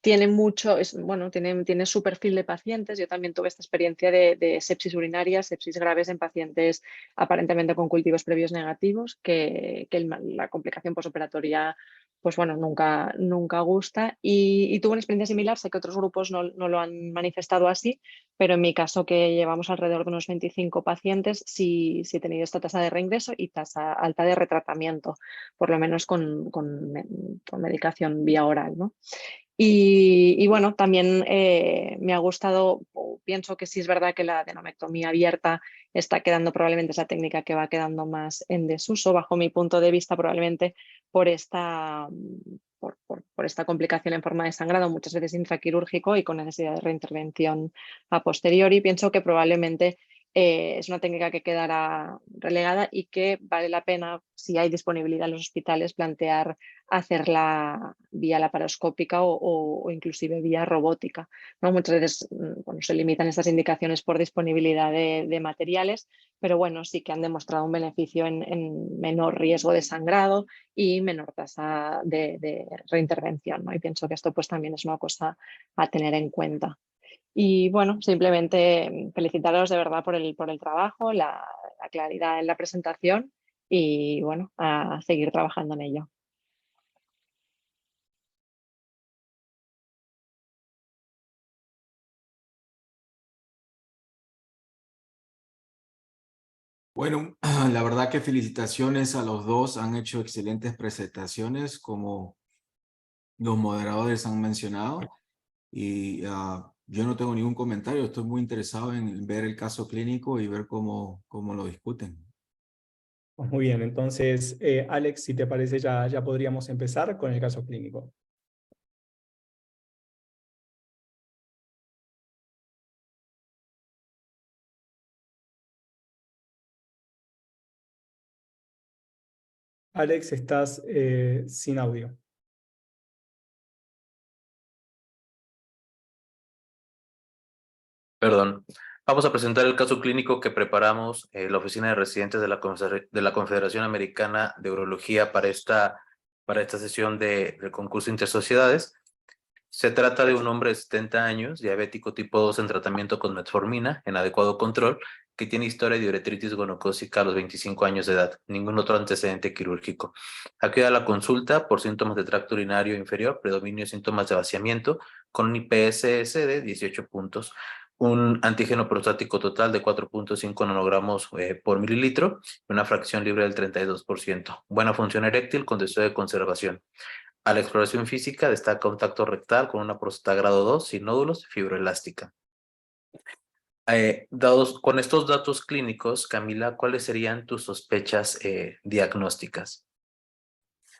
tiene mucho, tiene su perfil de pacientes. Yo también tuve esta experiencia de sepsis urinaria, sepsis graves en pacientes aparentemente con cultivos previos negativos, que la complicación posoperatoria, pues bueno, nunca gusta. Y tuve una experiencia similar. Sé que otros grupos no lo han manifestado así, pero en mi caso, que llevamos alrededor de unos 25 pacientes, sí he tenido esta tasa de reingreso y tasa alta de retratamiento, por lo menos con medicación vía oral, ¿no? Y bueno, también me ha gustado, pienso que sí es verdad que la adenomectomía abierta está quedando, probablemente es la técnica que va quedando más en desuso, bajo mi punto de vista, probablemente por esta complicación en forma de sangrado, muchas veces intraquirúrgico y con necesidad de reintervención a posteriori. Pienso que probablemente es una técnica que quedará relegada y que vale la pena, si hay disponibilidad en los hospitales, plantear hacerla vía laparoscópica o inclusive vía robótica, ¿no? Muchas veces bueno, se limitan estas indicaciones por disponibilidad de materiales, pero bueno, sí que han demostrado un beneficio en menor riesgo de sangrado y menor tasa de reintervención, ¿no? Y pienso que esto pues también es una cosa a tener en cuenta. Y bueno, simplemente felicitaros de verdad por el trabajo, la claridad en la presentación y bueno, a seguir trabajando en ello. Bueno, la verdad que felicitaciones a los dos, han hecho excelentes presentaciones como los moderadores han mencionado y yo no tengo ningún comentario, estoy muy interesado en ver el caso clínico y ver cómo lo discuten. Muy bien, entonces, Alex, si te parece, ya podríamos empezar con el caso clínico. Alex, estás sin audio. Perdón. Vamos a presentar el caso clínico que preparamos la Oficina de Residentes de la Confederación Americana de Urología para esta sesión del concurso Intersociedades. Se trata de un hombre de 70 años, diabético tipo 2 en tratamiento con metformina, en adecuado control, que tiene historia de uretritis gonocócica a los 25 años de edad, ningún otro antecedente quirúrgico. Acude a la consulta por síntomas de tracto urinario inferior, predominio de síntomas de vaciamiento, con un IPSS de 18 puntos, un antígeno prostático total de 4.5 nanogramos por mililitro, y una fracción libre del 32%. Buena función eréctil con deseo de conservación. A la exploración física destaca un tacto rectal con una próstata grado 2 sin nódulos, fibroelástica. Con estos datos clínicos, Camila, ¿cuáles serían tus sospechas diagnósticas?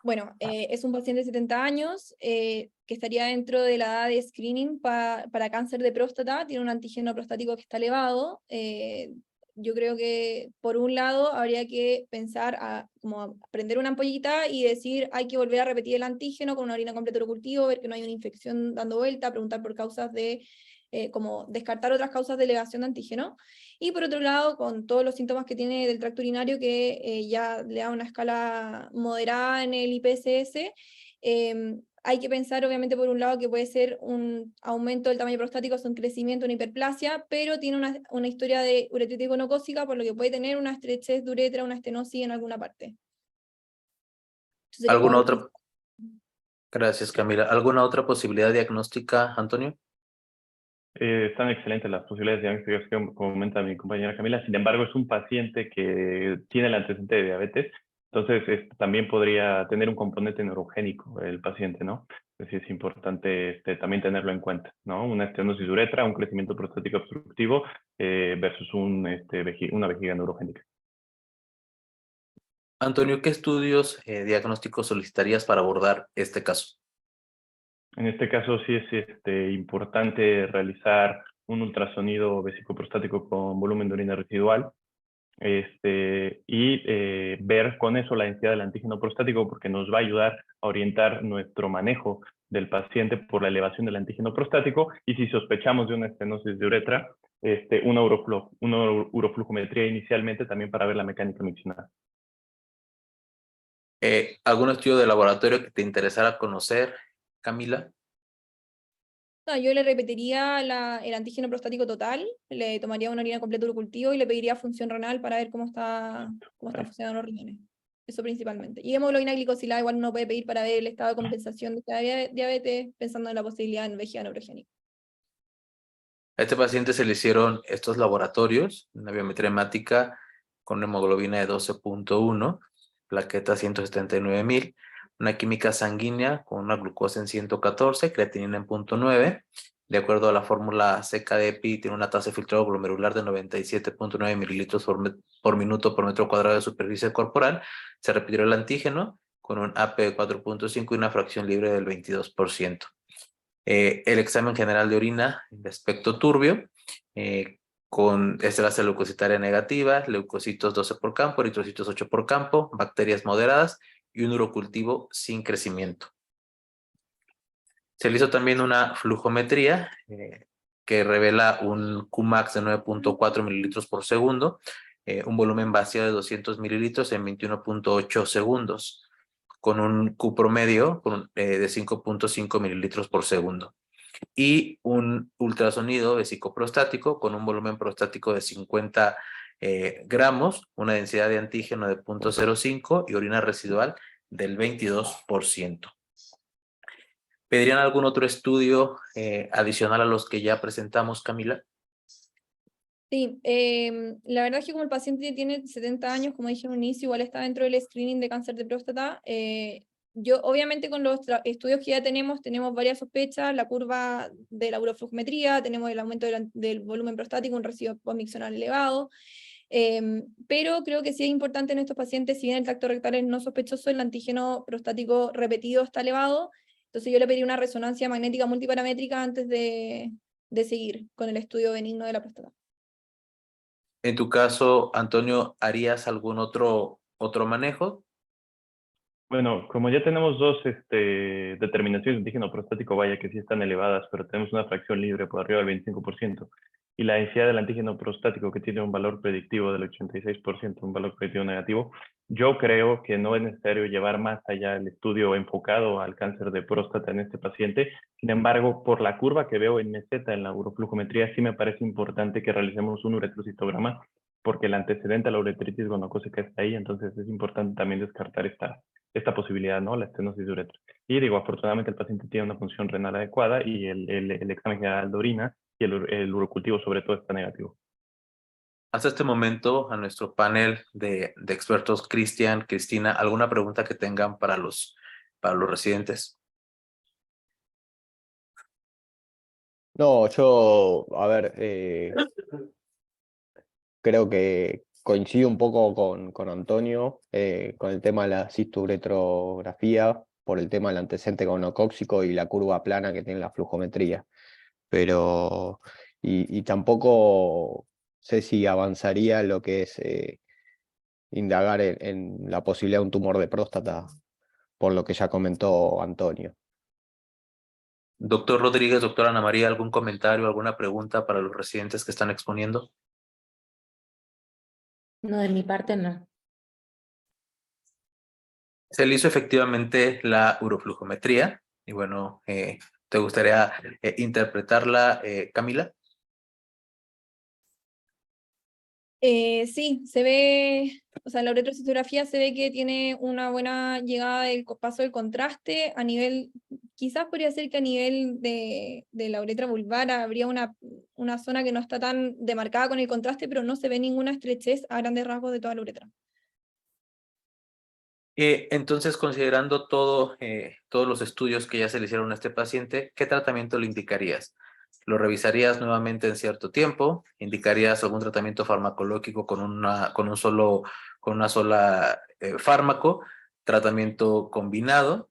Bueno, es un paciente de 70 años que estaría dentro de la edad de screening para cáncer de próstata, tiene un antígeno prostático que está elevado. Yo creo que por un lado habría que pensar como prender una ampollita y decir hay que volver a repetir el antígeno con una orina completa de cultivo, ver que no hay una infección dando vuelta, preguntar por causas como descartar otras causas de elevación de antígeno. Y por otro lado, con todos los síntomas que tiene del tracto urinario, que ya le da una escala moderada en el IPSS, hay que pensar, obviamente, por un lado, que puede ser un aumento del tamaño prostático, es un crecimiento, una hiperplasia, pero tiene una historia de uretritis gonocócica, por lo que puede tener una estrechez de uretra, una estenosis en alguna parte. ¿Alguna otra? Gracias, Camila. ¿Alguna otra posibilidad diagnóstica, Antonio? Están excelentes las posibilidades diagnósticas que comenta mi compañera Camila. Sin embargo, es un paciente que tiene el antecedente de diabetes, entonces también podría tener un componente neurogénico el paciente, ¿no? Es decir, es importante también tenerlo en cuenta, ¿no? Una estenosis de uretra, un crecimiento prostático obstructivo versus una vejiga neurogénica. Antonio, ¿qué estudios diagnósticos solicitarías para abordar este caso? En este caso sí es importante realizar un ultrasonido vesicoprostático con volumen de orina residual y ver con eso la densidad del antígeno prostático, porque nos va a ayudar a orientar nuestro manejo del paciente por la elevación del antígeno prostático, y si sospechamos de una estenosis de uretra, una uroflujometría inicialmente también para ver la mecánica miccional. ¿Algún estudio de laboratorio que te interesara conocer, Camila? No, yo le repetiría el antígeno prostático total, le tomaría una orina completa de cultivo y le pediría función renal para ver cómo están funcionando los riñones. Eso principalmente. Y hemoglobina glicosilada igual uno puede pedir para ver el estado de compensación de esta diabetes, pensando en la posibilidad de vejiga neurogénica. A este paciente se le hicieron estos laboratorios, una biometría hemática con una hemoglobina de 12.1, plaqueta 179,000, una química sanguínea con una glucosa en 114, creatinina en 0.9. De acuerdo a la fórmula seca de EPI, tiene una tasa de filtrado glomerular de 97.9 mililitros por minuto por metro cuadrado de superficie corporal. Se repitió el antígeno con un AP de 4.5 y una fracción libre del 22%. El examen general de orina de aspecto turbio, con esterasa leucocitaria negativa, leucocitos 12 por campo, eritrocitos 8 por campo, bacterias moderadas y un urocultivo sin crecimiento. Se le hizo también una flujometría que revela un Qmax de 9.4 mililitros por segundo, un volumen vacío de 200 mililitros en 21.8 segundos, con un Q promedio de 5.5 mililitros por segundo. Y un ultrasonido vesicoprostático con un volumen prostático de 50 gramos, una densidad de antígeno de 0.05 y orina residual del 22%. ¿Pedirían algún otro estudio adicional a los que ya presentamos, Camila? Sí, la verdad es que como el paciente tiene 70 años, como dije en un inicio, igual está dentro del screening de cáncer de próstata. Yo, obviamente, con los estudios que ya tenemos varias sospechas, la curva de la uroflujometría, tenemos el aumento del volumen prostático, un residuo postmiccional elevado, pero creo que sí es importante en estos pacientes, si bien el tracto rectal es no sospechoso, el antígeno prostático repetido está elevado, entonces yo le pediría una resonancia magnética multiparamétrica antes de seguir con el estudio benigno de la próstata. En tu caso, Antonio, ¿harías algún otro manejo? Bueno, como ya tenemos dos determinaciones de antígeno prostático, vaya que sí están elevadas, pero tenemos una fracción libre por arriba del 25%, y la densidad del antígeno prostático que tiene un valor predictivo del 86%, un valor predictivo negativo, yo creo que no es necesario llevar más allá el estudio enfocado al cáncer de próstata en este paciente. Sin embargo, por la curva que veo en meseta en la uroflujometría, sí me parece importante que realicemos un uretrocitograma, porque el antecedente a la uretritis gonocócica está ahí, entonces es importante también descartar esta posibilidad, ¿no? La estenosis de uretra. Y digo, afortunadamente el paciente tiene una función renal adecuada y el examen general de orina y el urocultivo sobre todo está negativo. Hasta este momento, a nuestro panel de expertos, Cristian, Cristina, ¿alguna pregunta que tengan para los residentes? No, yo, a ver, creo que coincido un poco con Antonio, con el tema de la cisturetrografía, por el tema del antecedente gonocóxico y la curva plana que tiene la flujometría. Pero, y tampoco sé si avanzaría lo que es indagar en la posibilidad de un tumor de próstata, por lo que ya comentó Antonio. Doctor Rodríguez, doctora Ana María, ¿algún comentario, alguna pregunta para los residentes que están exponiendo? No, de mi parte no. Se le hizo efectivamente la uroflujometría y bueno, ¿te gustaría interpretarla, Camila? Sí, se ve, o sea, en la uretrocistografía se ve que tiene una buena llegada del paso del contraste a nivel, quizás podría ser que a nivel de la uretra vulvar habría una zona que no está tan demarcada con el contraste, pero no se ve ninguna estrechez a grandes rasgos de toda la uretra. Entonces, considerando todos los estudios que ya se le hicieron a este paciente, ¿qué tratamiento le indicarías? ¿Lo revisarías nuevamente en cierto tiempo? ¿Indicarías algún tratamiento farmacológico con una sola fármaco? ¿Tratamiento combinado?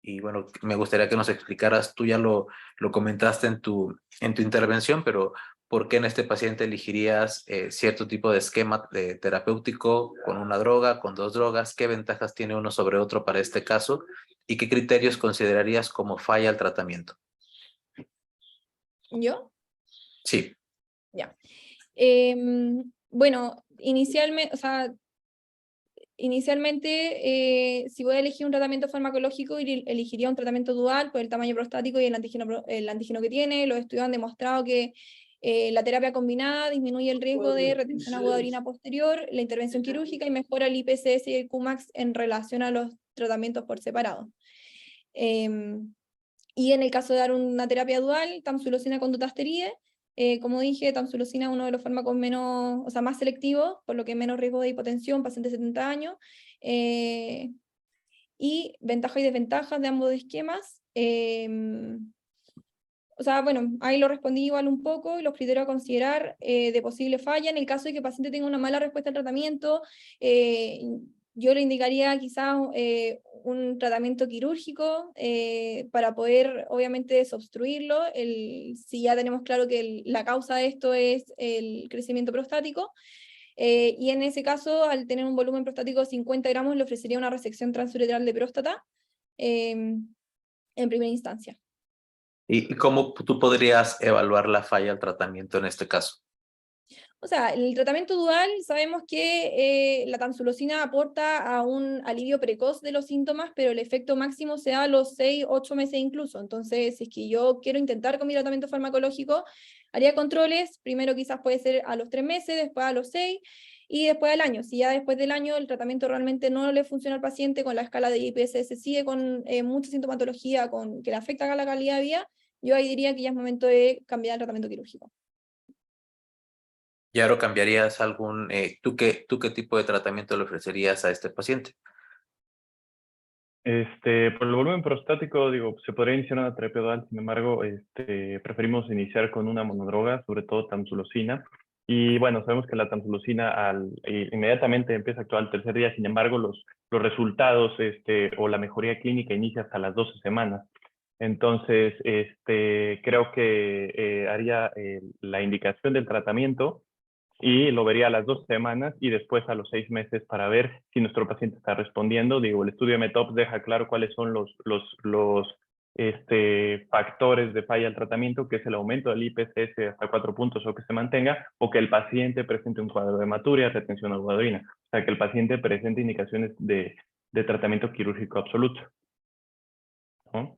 Y bueno, me gustaría que nos explicaras, tú ya lo comentaste en tu intervención, pero ¿por qué en este paciente elegirías cierto tipo de esquema terapéutico con una droga, con dos drogas? ¿Qué ventajas tiene uno sobre otro para este caso? ¿Y qué criterios considerarías como falla al tratamiento? ¿Yo? Sí. Ya. Bueno, inicialmente, si voy a elegir un tratamiento farmacológico, elegiría un tratamiento dual por el tamaño prostático y el antígeno que tiene. Los estudios han demostrado que la terapia combinada disminuye el riesgo de retención aguda de orina posterior, la intervención quirúrgica y mejora el IPCS y el Qmax en relación a los tratamientos por separado. Y en el caso de dar una terapia dual, tamsulosina con dutasteride, como dije, tamsulosina es uno de los fármacos más selectivos, por lo que menos riesgo de hipotensión, pacientes de 70 años, y ventajas y desventajas de ambos esquemas. Bueno, ahí lo respondí igual un poco, los criterios a considerar de posible falla, en el caso de que el paciente tenga una mala respuesta al tratamiento, yo le indicaría quizás un tratamiento quirúrgico para poder obviamente desobstruirlo, si ya tenemos claro que la causa de esto es el crecimiento prostático, y en ese caso, al tener un volumen prostático de 50 gramos, le ofrecería una resección transuretral de próstata en primera instancia. ¿Y cómo tú podrías evaluar la falla al tratamiento en este caso? O sea, el tratamiento dual sabemos que la tamsulosina aporta a un alivio precoz de los síntomas, pero el efecto máximo se da a los 6, 8 meses incluso. Entonces, si es que yo quiero intentar con mi tratamiento farmacológico, haría controles, primero quizás puede ser a los 3 meses, después a los 6, y después al año. Si ya después del año el tratamiento realmente no le funciona al paciente, con la escala de IPSS sigue con mucha sintomatología que le afecta a la calidad de vida, yo ahí diría que ya es momento de cambiar el tratamiento quirúrgico. Yaro, ¿cambiarías tú qué tipo de tratamiento le ofrecerías a este paciente? Por el volumen prostático, digo, se podría iniciar una terapia dual, sin embargo, preferimos iniciar con una monodroga, sobre todo tamsulosina. Y bueno, sabemos que la tamsulosina inmediatamente empieza a actuar al tercer día, sin embargo, los resultados o la mejoría clínica inicia hasta las 12 semanas. Entonces, creo que haría la indicación del tratamiento y lo vería a las 2 semanas y después a los 6 meses para ver si nuestro paciente está respondiendo. Digo, el estudio METOP deja claro cuáles son los factores de falla al tratamiento, que es el aumento del IPSS hasta 4 puntos o que se mantenga, o que el paciente presente un cuadro de hematuria, retención algodoína. O sea, que el paciente presente indicaciones de tratamiento quirúrgico absoluto, ¿no?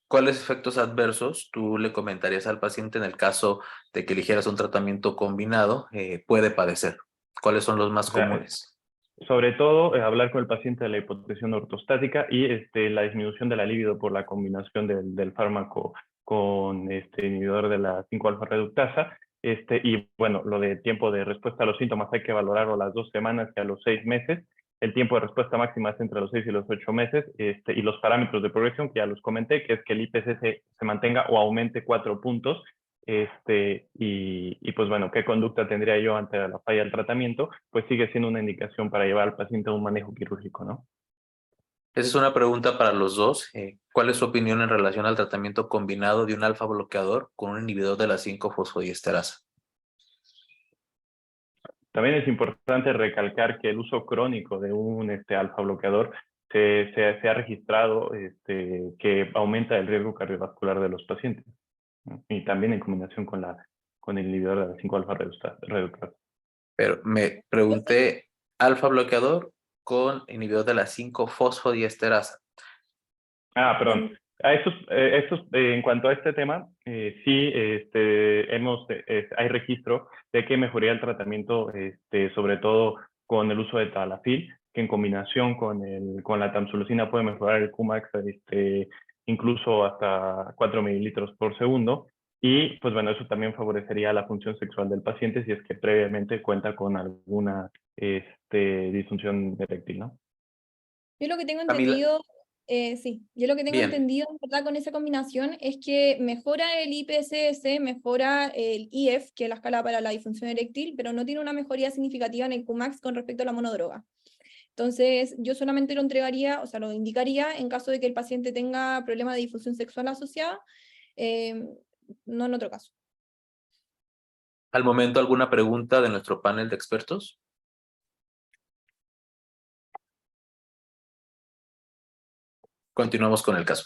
¿Cuáles efectos adversos tú le comentarías al paciente en el caso de que eligieras un tratamiento combinado puede padecer? ¿Cuáles son los más comunes? Sobre todo, hablar con el paciente de la hipotensión ortostática y la disminución de la libido por la combinación del fármaco con inhibidor de la 5-alfa reductasa. Y bueno, lo de tiempo de respuesta a los síntomas hay que valorarlo a las 2 semanas y a los 6 meses. El tiempo de respuesta máxima es entre los 6 y los 8 meses, y los parámetros de progresión, que ya los comenté, que es que el IPSS se mantenga o aumente 4 puntos, y pues bueno, ¿qué conducta tendría yo ante la falla del tratamiento? Pues sigue siendo una indicación para llevar al paciente a un manejo quirúrgico, ¿no? Esa es una pregunta para los dos. ¿Cuál es su opinión en relación al tratamiento combinado de un alfa bloqueador con un inhibidor de la 5-fosfodiesterasa? También es importante recalcar que el uso crónico de un alfa bloqueador se ha registrado que aumenta el riesgo cardiovascular de los pacientes, ¿no? Y también en combinación con el inhibidor de la 5-alfa reductasa. Pero me pregunté, alfa bloqueador con inhibidor de la 5-fosfodiesterasa. Ah, perdón. En cuanto a este tema, sí hay registro de que mejoría el tratamiento, sobre todo con el uso de tadalafil, que en combinación con la tamsulosina puede mejorar el Qmax incluso hasta 4 mililitros por segundo. Y pues bueno, eso también favorecería la función sexual del paciente si es que previamente cuenta con alguna disfunción eréctil, ¿no? Yo lo que tengo Camila. entendido, yo lo que tengo entendido, en verdad, con esa combinación es que mejora el IPSS, mejora el IF, que es la escala para la disfunción eréctil, pero no tiene una mejoría significativa en el Qmax con respecto a la monodroga. Entonces, yo solamente lo entregaría, o sea, lo indicaría en caso de que el paciente tenga problemas de disfunción sexual asociada, no en otro caso. Al momento, ¿alguna pregunta de nuestro panel de expertos? Continuamos con el caso.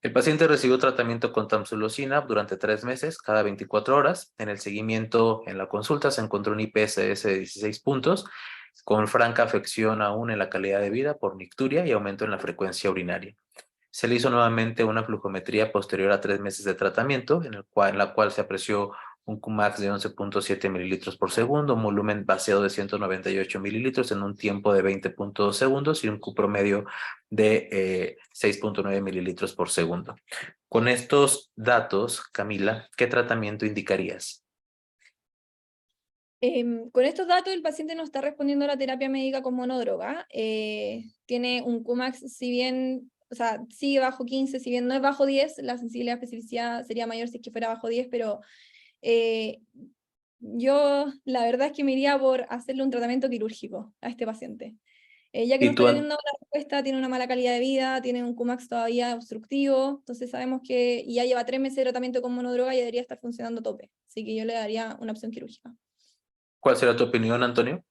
El paciente recibió tratamiento con tamsulosina durante 3 meses, cada 24 horas. En el seguimiento, en la consulta, se encontró un IPSS de 16 puntos, con franca afección aún en la calidad de vida por nicturia y aumento en la frecuencia urinaria. Se le hizo nuevamente una flujometría posterior a 3 meses de tratamiento, en la cual se apreció un Qmax de 11.7 mililitros por segundo, un volumen vaciado de 198 mililitros en un tiempo de 20.2 segundos y un Q promedio de 6.9 mililitros por segundo. Con estos datos, Camila, ¿qué tratamiento indicarías? Con estos datos, el paciente no está respondiendo a la terapia médica con monodroga. Tiene un Qmax, si bien, o sea, sigue bajo 15, si bien no es bajo 10, la sensibilidad especificidad sería mayor si es que fuera bajo 10, pero Yo la verdad es que me iría por hacerle un tratamiento quirúrgico a este paciente. Ya que no ¿Y está tú, teniendo una respuesta, tiene una mala calidad de vida, tiene un Cumax todavía obstructivo, entonces sabemos que y ya lleva 3 meses de tratamiento con monodroga y debería estar funcionando a tope. Así que yo le daría una opción quirúrgica. cuál será tu opinión, Antonio?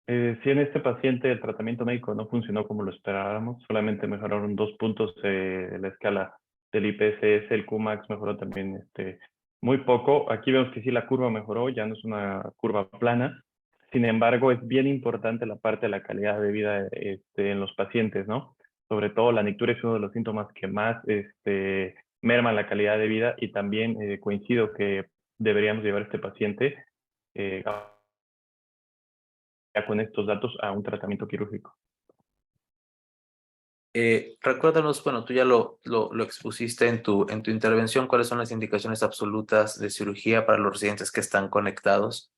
Si en este paciente el tratamiento médico no funcionó como lo esperábamos, solamente mejoraron 2 puntos de la escala del IPSS, el Qmax mejoró también muy poco. Aquí vemos que sí la curva mejoró, ya no es una curva plana. Sin embargo, es bien importante la parte de la calidad de vida en los pacientes, ¿no? Sobre todo la nicturia es uno de los síntomas que más merma la calidad de vida, y también coincido que deberíamos llevar a este paciente ya con estos datos a un tratamiento quirúrgico. Recuérdanos, bueno, tú ya lo expusiste en tu intervención, ¿cuáles son las indicaciones absolutas de cirugía para los residentes que están conectados?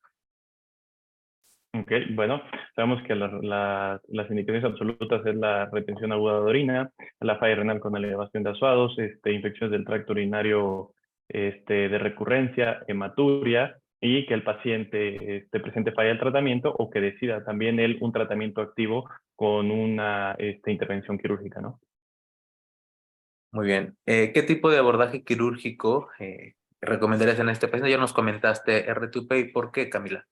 Ok, bueno, sabemos que las indicaciones absolutas es la retención aguda de orina, la falla renal con elevación de azuados, infecciones del tracto urinario de recurrencia, hematuria, y que el paciente presente falla del tratamiento o que decida también él un tratamiento activo con una intervención quirúrgica, ¿no? Muy bien. ¿Qué tipo de abordaje quirúrgico recomendarías en este paciente? Ya nos comentaste R2P, ¿y por qué, Camila?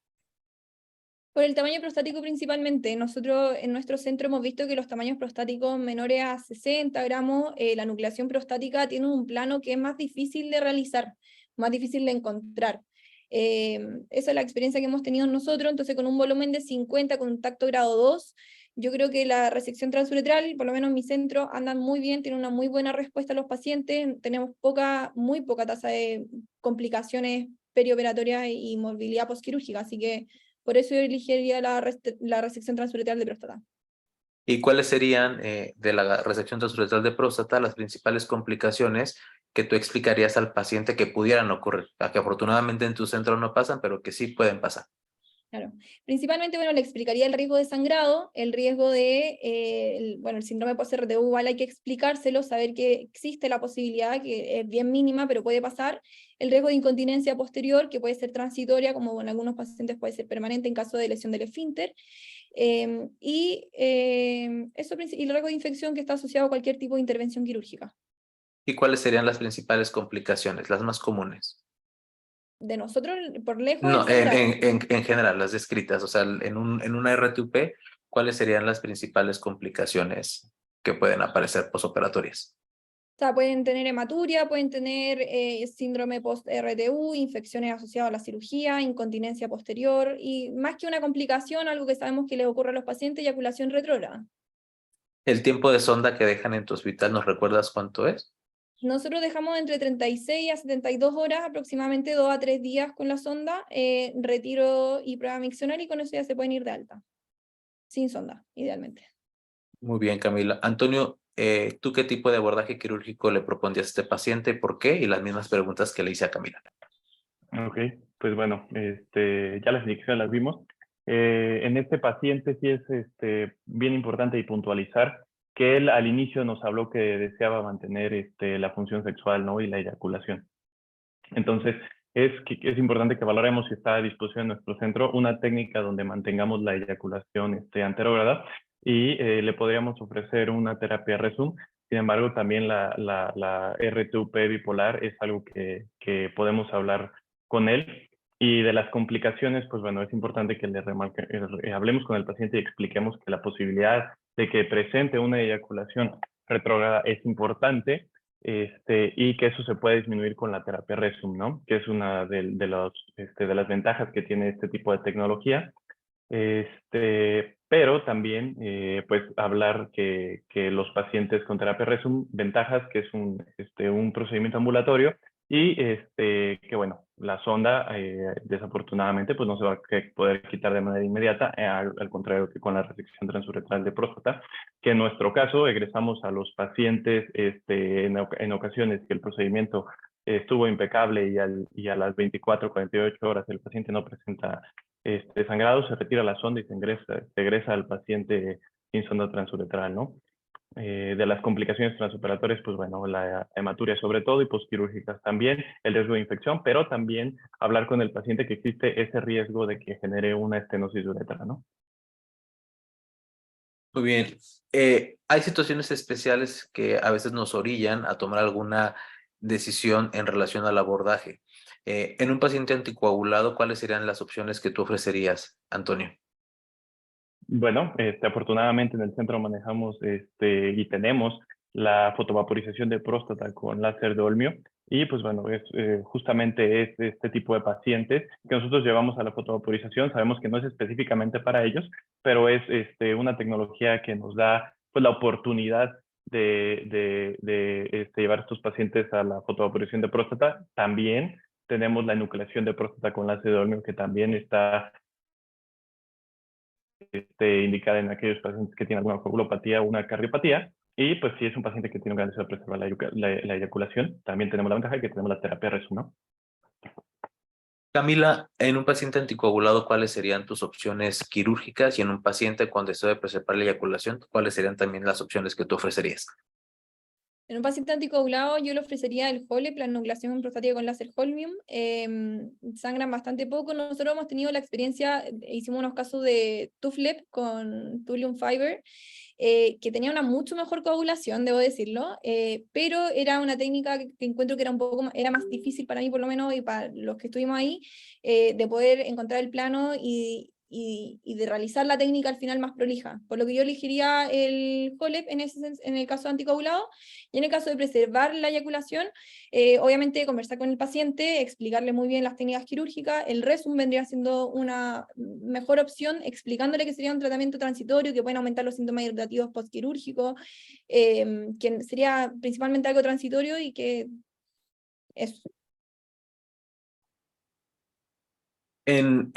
Por el tamaño prostático principalmente. Nosotros en nuestro centro hemos visto que los tamaños prostáticos menores a 60 gramos, la nucleación prostática tiene un plano que es más difícil de realizar, más difícil de encontrar. Esa es la experiencia que hemos tenido nosotros, entonces con un volumen de 50 con un tacto grado 2, yo creo que la resección transuretral, por lo menos en mi centro, andan muy bien, tiene una muy buena respuesta a los pacientes, tenemos muy poca tasa de complicaciones perioperatorias y movilidad postquirúrgica, así que por eso yo elegiría la resección transuretral de próstata. ¿Y cuáles serían de la resección transuretral de próstata las principales complicaciones que tú explicarías al paciente que pudieran ocurrir? Que afortunadamente en tu centro no pasan, pero que sí pueden pasar. Claro. Principalmente, bueno, le explicaría el riesgo de sangrado, el riesgo de, el síndrome post-RTU igual hay que explicárselo, saber que existe la posibilidad, que es bien mínima, pero puede pasar. El riesgo de incontinencia posterior, que puede ser transitoria, como en algunos pacientes puede ser permanente en caso de lesión del esfínter. Y el riesgo de infección que está asociado a cualquier tipo de intervención quirúrgica. ¿Y cuáles serían las principales complicaciones, las más comunes? De nosotros, por lejos, el No, sangrado. en general, las descritas, o sea, en una R2P, ¿cuáles serían las principales complicaciones que pueden aparecer posoperatorias? O sea, pueden tener hematuria, pueden tener síndrome post-RTU, infecciones asociadas a la cirugía, incontinencia posterior, y más que una complicación, algo que sabemos que le ocurre a los pacientes, eyaculación retrógrada. ¿El tiempo de sonda que dejan en tu hospital, nos recuerdas cuánto es? Nosotros dejamos entre 36 a 72 horas, aproximadamente 2 a 3 días con la sonda, retiro y prueba miccional, y con eso ya se pueden ir de alta. Sin sonda, idealmente. Muy bien, Camila. Antonio, ¿tú qué tipo de abordaje quirúrgico le propondrías a este paciente y por qué? Y las mismas preguntas que le hice a Camila. Ok, pues bueno, ya las indicaciones las vimos. En este paciente sí es bien importante y puntualizar que él al inicio nos habló que deseaba mantener la función sexual, ¿no? Y la eyaculación. Entonces, es importante que valoremos si está a disposición en nuestro centro una técnica donde mantengamos la eyaculación anterógrada, y le podríamos ofrecer una terapia RESUM. Sin embargo, también la R2P bipolar es algo que podemos hablar con él. Y de las complicaciones, pues bueno, es importante que hablemos con el paciente y expliquemos que la posibilidad de que presente una eyaculación retrógrada es importante, y que eso se puede disminuir con la terapia RESUM, ¿no? Que es una de las ventajas que tiene este tipo de tecnología. Pero también, pues, hablar que los pacientes con terapia RESUM, ventajas que es un procedimiento ambulatorio, y que, bueno, la sonda, desafortunadamente, pues no se va a poder quitar de manera inmediata, al contrario que con la resección transuretral de próstata, que en nuestro caso egresamos a los pacientes en ocasiones que el procedimiento estuvo impecable y a las 24, 48 horas el paciente no presenta sangrado, se retira la sonda y se egresa al paciente sin sonda transuretral, ¿no? de las complicaciones transoperatorias, pues bueno, la hematuria sobre todo y postquirúrgicas también, el riesgo de infección, pero también hablar con el paciente que existe ese riesgo de que genere una estenosis de uretra, ¿no? Muy bien. Hay situaciones especiales que a veces nos orillan a tomar alguna decisión en relación al abordaje. En un paciente anticoagulado, ¿cuáles serían las opciones que tú ofrecerías, Antonio? Bueno, afortunadamente en el centro manejamos y tenemos la fotovaporización de próstata con láser de Olmio y pues bueno, justamente es este tipo de pacientes que nosotros llevamos a la fotovaporización. Sabemos que no es específicamente para ellos, pero es una tecnología que nos da pues la oportunidad de llevar a estos pacientes a la fotovaporización de próstata. También tenemos la enucleación de próstata con láser de Olmio que también está indicada en aquellos pacientes que tienen alguna coagulopatía o una cardiopatía. Y pues si es un paciente que tiene un gran deseo de preservar la eyaculación, también tenemos la ventaja de que tenemos la terapia RESU, ¿no? Camila, en un paciente anticoagulado, ¿cuáles serían tus opciones quirúrgicas? Y en un paciente con deseo de preservar la eyaculación, ¿cuáles serían también las opciones que tú ofrecerías? En un paciente anticoagulado yo le ofrecería el HOLEP, la enucleación prostática con láser Holmium. Sangran bastante poco. Nosotros hemos tenido la experiencia, hicimos unos casos de Tuflep con Thulium Fiber, que tenía una mucho mejor coagulación, debo decirlo, pero era una técnica que encuentro que era era más difícil para mí por lo menos y para los que estuvimos ahí, de poder encontrar el plano y de realizar la técnica al final más prolija. Por lo que yo elegiría el HOLEP en el caso de anticoagulado, y en el caso de preservar la eyaculación, obviamente conversar con el paciente, explicarle muy bien las técnicas quirúrgicas. El RESUM vendría siendo una mejor opción, explicándole que sería un tratamiento transitorio, que pueden aumentar los síntomas irritativos postquirúrgicos, que sería principalmente algo transitorio y que eso. En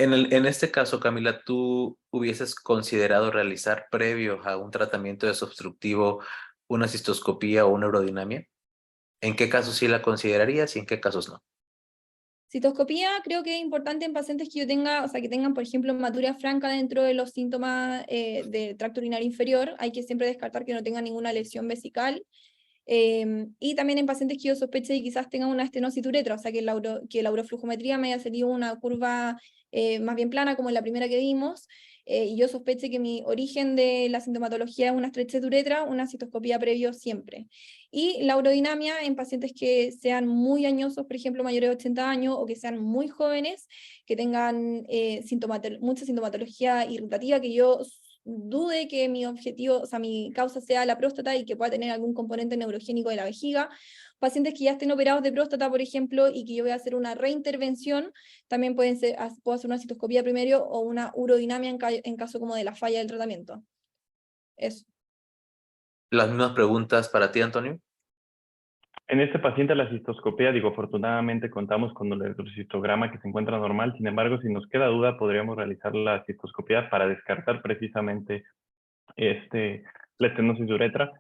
este caso, Camila, ¿tú hubieses considerado realizar previo a un tratamiento desobstructivo una cistoscopía o una urodinamia? ¿En qué casos sí la considerarías y en qué casos no? Citoscopía creo que es importante en pacientes que yo tenga, o sea, que tengan, por ejemplo, hematuria franca dentro de los síntomas del tracto urinario inferior. Hay que siempre descartar que no tengan ninguna lesión vesical. Y también en pacientes que yo sospeche y quizás tengan una estenosis de uretra, o sea, que la uroflujometría me haya salido una curva más bien plana como en la primera que vimos, y yo sospeche que mi origen de la sintomatología es una estrechez de uretra, una citoscopía previo siempre. Y la urodinamia en pacientes que sean muy añosos, por ejemplo, mayores de 80 años, o que sean muy jóvenes, que tengan mucha sintomatología irritativa, que yo dude que mi objetivo, o sea, mi causa sea la próstata y que pueda tener algún componente neurogénico de la vejiga. Pacientes que ya estén operados de próstata, por ejemplo, y que yo voy a hacer una reintervención, también puedo hacer una citoscopía primero o una urodinamia en caso como de la falla del tratamiento. Eso. Las mismas preguntas para ti, Antonio. En este paciente la cistoscopía, afortunadamente contamos con el electrocistograma que se encuentra normal. Sin embargo, si nos queda duda, podríamos realizar la cistoscopía para descartar precisamente la estenosis de uretra.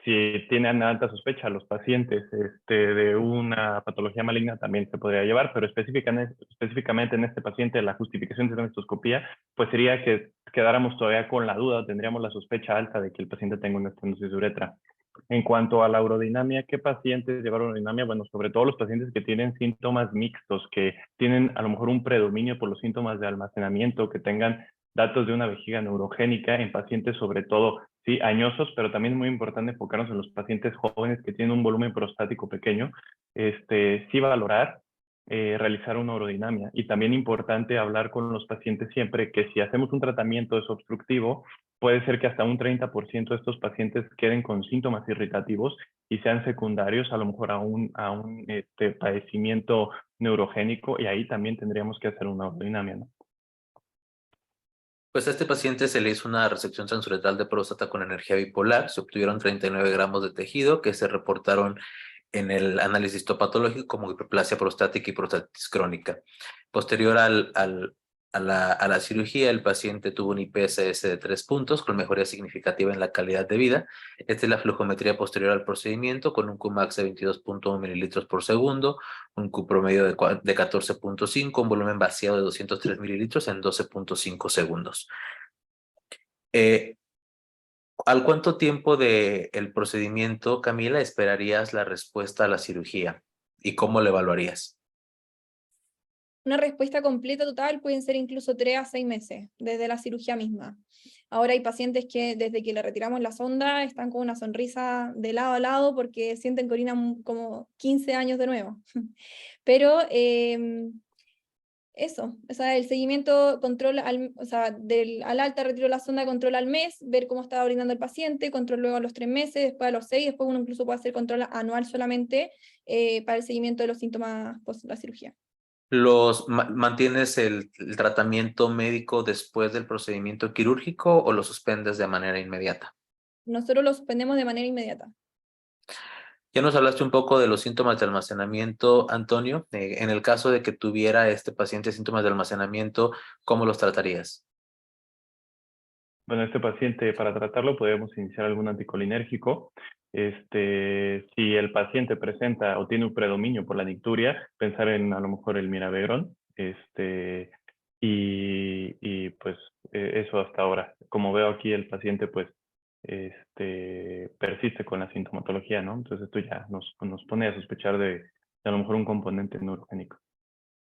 Si tienen alta sospecha los pacientes de una patología maligna, también se podría llevar, pero específicamente en este paciente la justificación de la cistoscopía pues sería que quedáramos todavía con la duda, tendríamos la sospecha alta de que el paciente tenga una estenosis de uretra. En cuanto a la urodinamia, ¿qué pacientes llevaron urodinamia? Bueno, sobre todo los pacientes que tienen síntomas mixtos, que tienen a lo mejor un predominio por los síntomas de almacenamiento, que tengan datos de una vejiga neurogénica en pacientes sobre todo, sí, añosos, pero también es muy importante enfocarnos en los pacientes jóvenes que tienen un volumen prostático pequeño, sí valorar realizar una urodinamia. Y también importante hablar con los pacientes siempre que si hacemos un tratamiento desobstructivo, puede ser que hasta un 30% de estos pacientes queden con síntomas irritativos y sean secundarios a lo mejor a un padecimiento neurogénico, y ahí también tendríamos que hacer una urodinamia, ¿no? Pues a este paciente se le hizo una resección transuretral de próstata con energía bipolar. Se obtuvieron 39 gramos de tejido que se reportaron en el análisis histopatológico como hiperplasia prostática y prostatitis crónica. Posterior a la cirugía, el paciente tuvo un IPSS de 3 puntos con mejoría significativa en la calidad de vida. Esta es la flujometría posterior al procedimiento con un Qmax de 22.1 mililitros por segundo, un Q promedio de 14.5, un volumen vaciado de 203 mililitros en 12.5 segundos. ¿Al cuánto tiempo del procedimiento, Camila, esperarías la respuesta a la cirugía? ¿Y cómo la evaluarías? Una respuesta completa total pueden ser incluso 3 a 6 meses, desde la cirugía misma. Ahora hay pacientes que desde que le retiramos la sonda están con una sonrisa de lado a lado porque sienten que orinan como 15 años de nuevo. Pero eso, o sea, el seguimiento, control, o sea, al alta retiro de la sonda, control al mes, ver cómo está orinando el paciente, control luego a los 3 meses, después a los 6, después uno incluso puede hacer control anual solamente para el seguimiento de los síntomas post la cirugía. ¿Mantienes el tratamiento médico después del procedimiento quirúrgico o lo suspendes de manera inmediata? Nosotros lo suspendemos de manera inmediata. Ya nos hablaste un poco de los síntomas de almacenamiento, Antonio. En el caso de que tuviera este paciente síntomas de almacenamiento, ¿cómo los tratarías? Bueno, este paciente, para tratarlo, podemos iniciar algún anticolinérgico. Si el paciente presenta o tiene un predominio por la nicturia, pensar en a lo mejor el mirabegrón. Y pues eso hasta ahora. Como veo aquí, el paciente pues persiste con la sintomatología, ¿no? Entonces esto ya nos pone a sospechar de a lo mejor un componente neurogénico.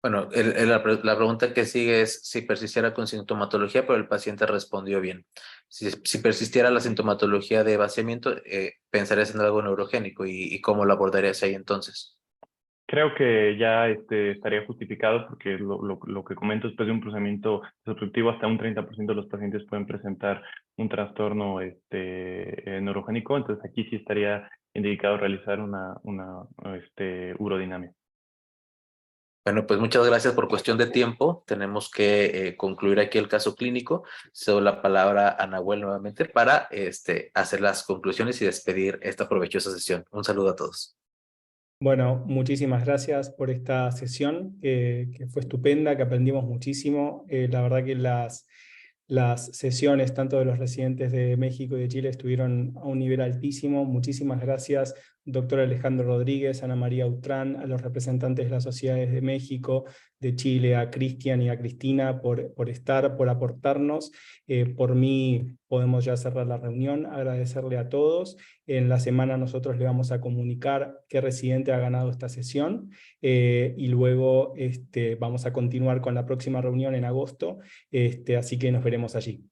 Bueno, la pregunta que sigue es si persistiera con sintomatología, pero el paciente respondió bien. Si persistiera la sintomatología de vaciamiento, pensarías en algo neurogénico y cómo lo abordarías ahí entonces. Creo que ya estaría justificado porque lo que comento, después de un procedimiento obstructivo, hasta un 30% de los pacientes pueden presentar un trastorno neurogénico, entonces aquí sí estaría indicado realizar una urodinamia. Bueno, pues muchas gracias por cuestión de tiempo. Tenemos que concluir aquí el caso clínico. Cedo la palabra a Nahuel nuevamente para hacer las conclusiones y despedir esta provechosa sesión. Un saludo a todos. Bueno, muchísimas gracias por esta sesión, que fue estupenda, que aprendimos muchísimo. La verdad que las sesiones, tanto de los residentes de México y de Chile, estuvieron a un nivel altísimo. Muchísimas gracias, doctor Alejandro Rodríguez, Ana María Utrán, a los representantes de las sociedades de México, de Chile, a Cristian y a Cristina por estar, por aportarnos. Por mí podemos ya cerrar la reunión, agradecerle a todos. En la semana nosotros le vamos a comunicar qué residente ha ganado esta sesión y luego vamos a continuar con la próxima reunión en agosto, así que nos veremos allí.